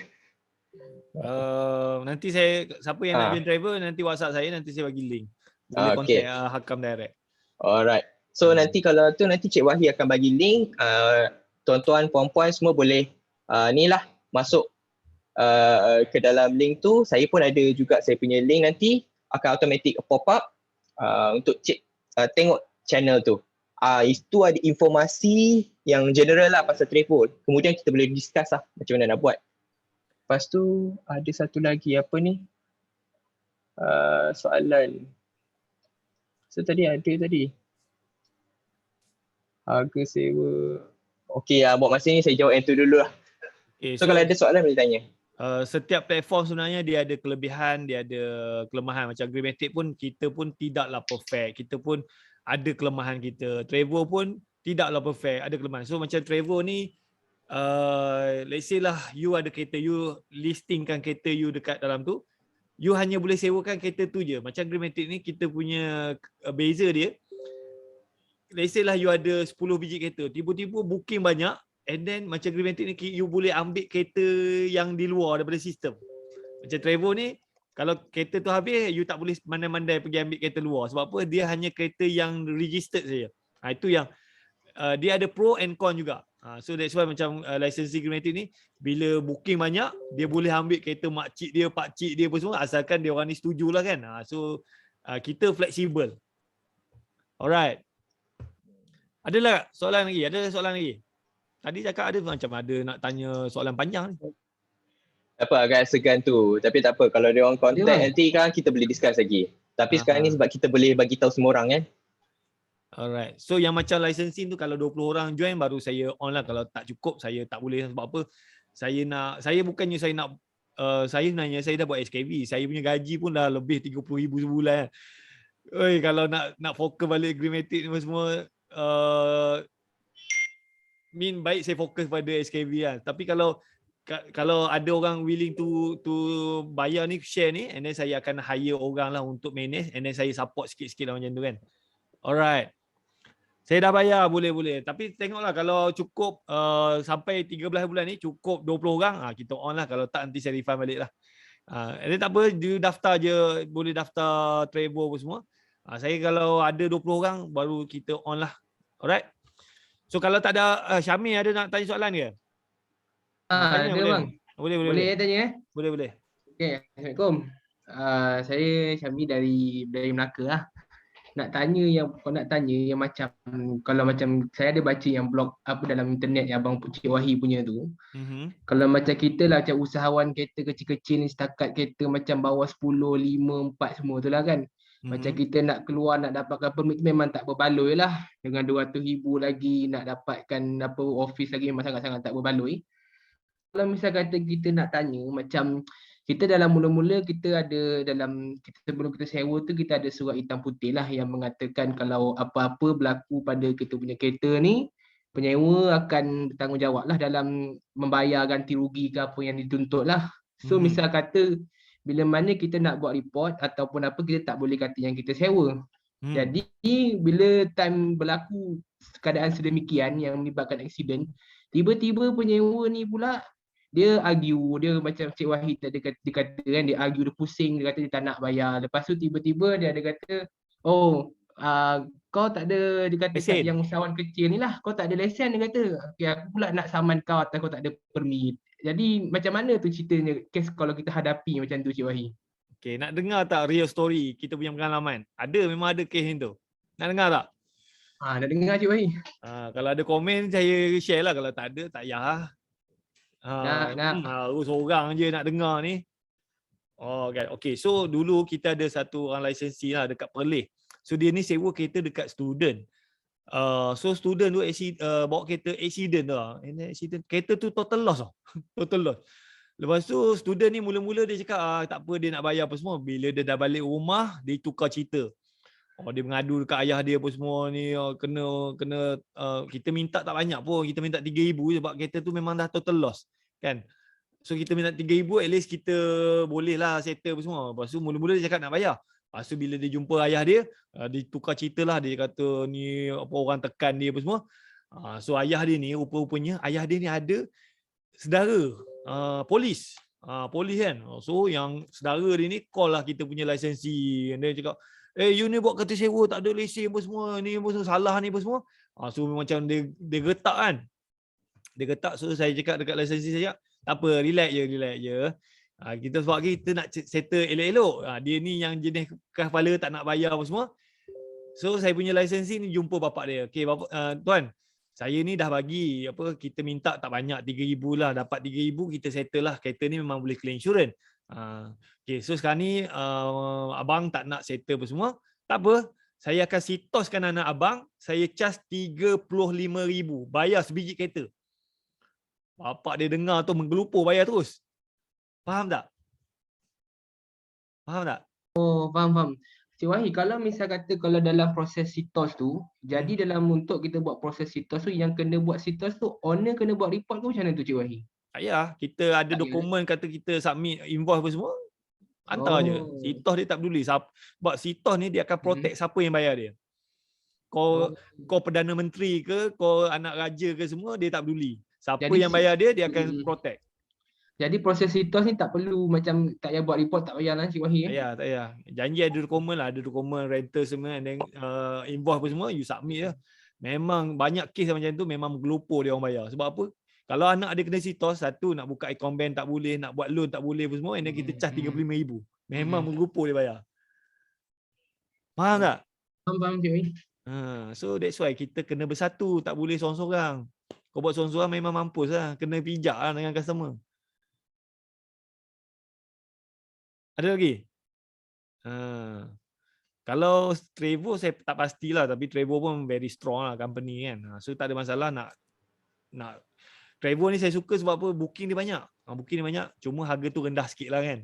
Nanti siapa yang nak join Trevor, nanti WhatsApp saya, nanti saya bagi link. Boleh contact Hakam direct. Alright. So nanti kalau tu nanti Cik Wahid akan bagi link, tuan-tuan, puan-puan semua boleh masuk ke dalam link tu. Saya pun ada juga saya punya link, nanti akan automatic pop up untuk tengok channel tu. Itu ada informasi yang general lah pasal Trevor. Kemudian kita boleh discuss lah macam mana nak buat. Lepas tu ada satu lagi apa ni? Soalan. So tadi harga sewa. Okey, buat masa ni saya jawab yang tu dulu lah. Okay, so kalau ada soalan boleh tanya. Setiap platform sebenarnya dia ada kelebihan, dia ada kelemahan. Macam Greenmatic pun kita pun tidaklah perfect. Kita pun ada kelemahan kita. Trevor pun tidaklah perfect, ada kelemahan. So macam Trevor ni, let's say lah you ada kereta, you listingkan kereta you dekat dalam tu, you hanya boleh sewakan kereta tu je. Macam Greenmatic ni kita punya beza dia, let's say lah you ada 10 biji kereta, tiba-tiba booking banyak, and then macam Greenmatic ni you boleh ambil kereta yang di luar daripada sistem. Macam Trevor ni, kalau kereta tu habis, you tak boleh mandai-mandai pergi ambil kereta luar. Sebab apa? Dia hanya kereta yang registered saja. Itu yang dia ada pro and con juga. So that's why macam licensing Greenmatic ni, bila booking banyak, dia boleh ambil kereta makcik dia, pakcik dia apa semua, asalkan dia orang ni setujulah kan. So kita fleksibel. Alright. Adalah soalan lagi? Ada soalan lagi? Tadi cakap ada macam ada nak tanya soalan panjang ni. Apa agak segan tu. Tapi tak apa, kalau dia orang contact nanti kan kita boleh discuss lagi. Tapi sekarang ni sebab kita boleh bagi tahu semua orang kan. Alright. So yang macam licensing tu kalau 20 orang join baru saya on lah. Kalau tak cukup saya tak boleh. Sebab apa? Saya bukannya saya nak saya sebenarnya saya dah buat SKV. Saya punya gaji pun dah lebih 30,000 sebulan. Kalau nak fokus balik Greenmatic ni semua, baik saya fokus pada SKV kan. Tapi kalau ada orang willing to bayar ni, share ni, and then saya akan hire orang lah untuk manage, and then saya support sikit-sikit lah macam tu kan. Alright. Saya dah bayar, boleh. Tapi tengoklah kalau cukup sampai 13 bulan ni, cukup 20 orang, kita on lah. Kalau tak nanti saya refund balik lah. And then tak apa, dia daftar je, boleh daftar Trevor apa semua. Saya kalau ada 20 orang, baru kita on lah. Alright. So kalau tak ada, Syamil ada nak tanya soalan ke? Ada boleh. bang. Boleh tanya Boleh. Okey, Assalamualaikum. Saya Syamil dari Melaka lah. Nak tanya yang macam, kalau macam saya ada baca yang blog apa dalam internet yang abang Cik Wahid punya tu. Kalau macam kita lah macam usahawan kereta kecil-kecil ni, setakat kereta macam bawah 10, 5, 4 semua tu lah kan. Macam kita nak keluar nak dapatkan permit memang tak berbaloi lah. Dengan 200,000 lagi nak dapatkan office lagi memang sangat-sangat tak berbaloi. kalau misal kata kita nak tanya macam kita dalam mula-mula kita ada kita sebelum kita sewa tu kita ada surat hitam putih lah yang mengatakan kalau apa-apa berlaku pada kita punya kereta ni, penyewa akan bertanggungjawab lah dalam membayar ganti rugi ke apa yang dituntut lah. So misal kata bila mana kita nak buat report ataupun apa, kita tak boleh kata yang kita sewa. Jadi bila time berlaku keadaan sedemikian yang menyebabkan aksiden, tiba-tiba penyewa ni pula dia argue, dia macam Cik Wahid tadi dia kata kan, dia argue, dia pusing, dia kata dia tak nak bayar. Lepas tu tiba-tiba dia ada kata, oh kau tak ada, dia kata kat Lesen. yang usahawan kecil ni lah, kau tak ada lesen, dia kata. Okay, aku pula nak saman kau atas kau tak ada permit. Jadi macam mana tu ceritanya kes kalau kita hadapi macam tu Cik Wahid? Okay, nak dengar tak real story kita punya pengalaman? Memang ada kes ni tu. Nak dengar tak? Nak dengar Cik Wahid. Kalau ada komen saya share lah, kalau tak ada tak payah. Nak. Harus orang je nak dengar ni. Oh, kan. Okay, so dulu kita ada satu orang lisensi lah dekat Perlis. So dia ni sewa kereta dekat student. So student tu bawa kereta accident lah. Accident. Kereta tu total loss tau. Total loss. Lepas tu student ni mula-mula dia cakap tak apa, dia nak bayar apa semua. Bila dia dah balik rumah, dia tukar cerita. Dia mengadu dekat ayah dia apa semua ni, kena kita minta tak banyak pun, kita minta 3,000 sebab kereta tu memang dah total loss kan. So kita minta 3,000, at least kita boleh lah settle apa semua. Lepas tu mula-mula dia cakap nak bayar. Lepas tu bila dia jumpa ayah dia, dia tukar cerita lah, dia kata ni apa orang tekan dia apa semua. So ayah dia ni rupa-rupanya ayah dia ni ada saudara polis. Polis kan. So yang saudara dia ni call lah kita punya lisensi. Dia cakap, you ni buat kereta sewa tak ada lesen apa semua, ni apa semua salah ni apa semua. So macam dia getak kan. Dia getak. So saya cakap dekat lisensi saya, tak apa, relax je. Kita sebab kita nak settle elok-elok. Dia ni yang jenis kepala tak nak bayar apa semua. So saya punya lisensi ni jumpa bapak dia. Okey bapak, tuan, saya ni dah bagi apa, kita minta tak banyak 3,000 lah, dapat 3,000 kita settle lah. Kereta ni memang boleh claim insurans. Okay, so sekarang ni abang tak nak settle apa semua. Tak apa, saya akan sitoskan anak abang, saya charge 35,000 bayar sebiji kereta. Bapak dia dengar tu menggelupur bayar terus. Faham tak? Oh, faham. Cik Wahid, kalau misal kata kalau dalam proses sitos tu, jadi dalam untuk kita buat proses sitos tu, yang kena buat sitos tu, owner kena buat report ke macam mana tu Cik Wahid? Tak payah, kita ada dokumen kata kita submit invoice apa semua, hantar je. Sitos dia tak peduli. Sebab sitos ni dia akan protect siapa yang bayar dia. Kau Perdana Menteri ke, kau anak raja ke, semua dia tak peduli. Siapa Jadi yang bayar dia akan protect. Jadi proses sitos ni tak perlu macam tak payah buat report, tak payah lah Cik Wahid. Tak payah. Janji ada dokumen lah, ada dokumen rental semua, and then invoice apa semua you submit je. Memang banyak kes macam tu memang gelupur dia orang bayar. Sebab apa? Kalau anak dia kena sitos, satu nak buka account bank tak boleh, nak buat loan tak boleh apa semua, and then kita charge 35,000. Memang gelupur dia bayar. Faham tak? Faham Cik Wahid. So that's why kita kena bersatu, tak boleh seorang-seorang. Kau buat seorang-seorang memang mampus lah, kena pijak lah dengan customer. Ada lagi? Kalau Trevor saya tak pastilah, tapi Trevor pun very strong lah company kan. So tak ada masalah nak Trevor ni saya suka sebab apa? Booking dia banyak. Cuma harga tu rendah sikit lah kan.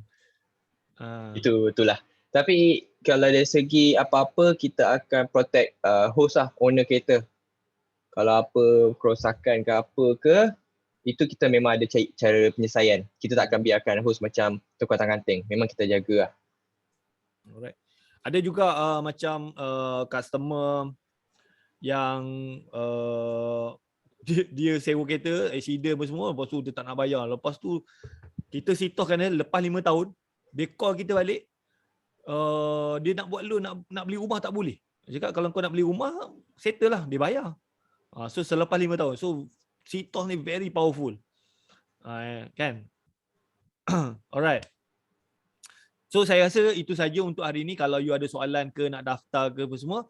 Itu betul lah. Tapi kalau dari segi apa-apa kita akan protect host lah, owner kereta. Kalau apa kerosakan ke apa ke, itu kita memang ada cara penyelesaian. Kita tak akan biarkan host macam tukar tangan-tangan. Memang kita jaga lah. Alright. Ada juga macam customer yang dia sewa kereta, accident apa semua, lepas tu dia tak nak bayar. Lepas tu kita sitoskan dia lepas 5 tahun, dia call kita balik. Dia nak buat loan, nak beli rumah tak boleh. Dia cakap kalau kau nak beli rumah, settle lah, dia bayar. So selepas 5 tahun. So sitos ni very powerful. Kan? Alright. So saya rasa itu saja untuk hari ni. Kalau you ada soalan ke, nak daftar ke apa semua,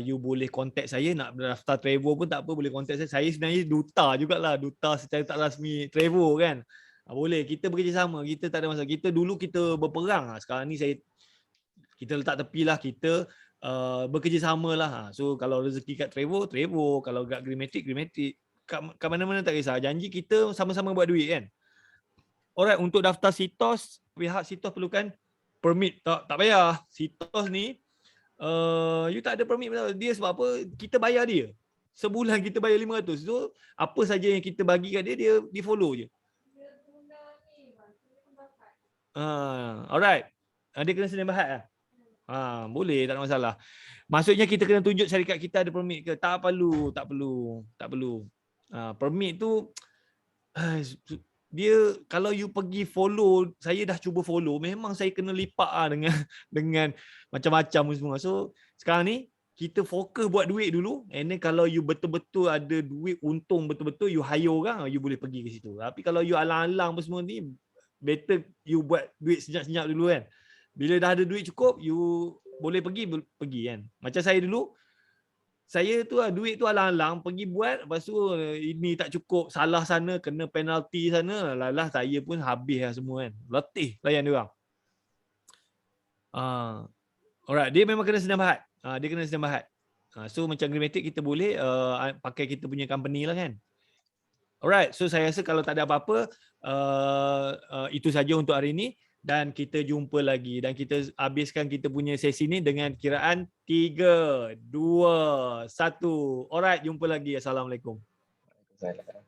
you boleh contact saya. Nak daftar Trevor pun tak apa, boleh contact saya. Saya sebenarnya duta jugalah, duta secara tak rasmi Trevor kan. Boleh, kita bekerjasama, kita tak ada masalah. Dulu kita berperang, sekarang ni kita letak tepi lah, kita bekerjasama lah. So kalau rezeki kat Trevor, kalau kat Greenmatic, kat mana-mana tak kisah. Janji kita sama-sama buat duit kan. Alright, untuk daftar SITOS, pihak SITOS perlukan permit. Tak payah. SITOS ni you tak ada permit dia sebab apa? Kita bayar dia. Sebulan kita bayar 500. So apa saja yang kita bagi kat dia, dia follow je. Alright. Dia kena sedia bahat lah. Boleh, tak ada masalah. Maksudnya kita kena tunjuk syarikat kita ada permit ke? Tak perlu. Permit tu dia kalau you pergi follow, saya dah cuba follow, memang saya kena lipat dengan macam-macam semua. So sekarang ni kita fokus buat duit dulu, and then kalau you betul-betul ada duit untung betul-betul, you hire orang, you boleh pergi ke situ. Tapi kalau you alang-alang apa semua ni, better you buat duit senyap-senyap dulu kan. Bila dah ada duit cukup, you boleh pergi kan. Macam saya dulu, saya tu duit tu alang-alang pergi buat, lepas tu ini tak cukup, salah sana, kena penalti sana, lalah saya pun habis lah semua kan. Letih layan dia orang. Alright, dia memang kena senam bahat. Dia kena senam bahat. So macam Greenmatic kita boleh pakai kita punya company lah kan. Alright, so saya rasa kalau tak ada apa-apa, itu saja untuk hari ini. Dan kita jumpa lagi dan kita habiskan kita punya sesi ni dengan kiraan 3, 2, 1. Alright, jumpa lagi. Assalamualaikum. Waalaikumsalam.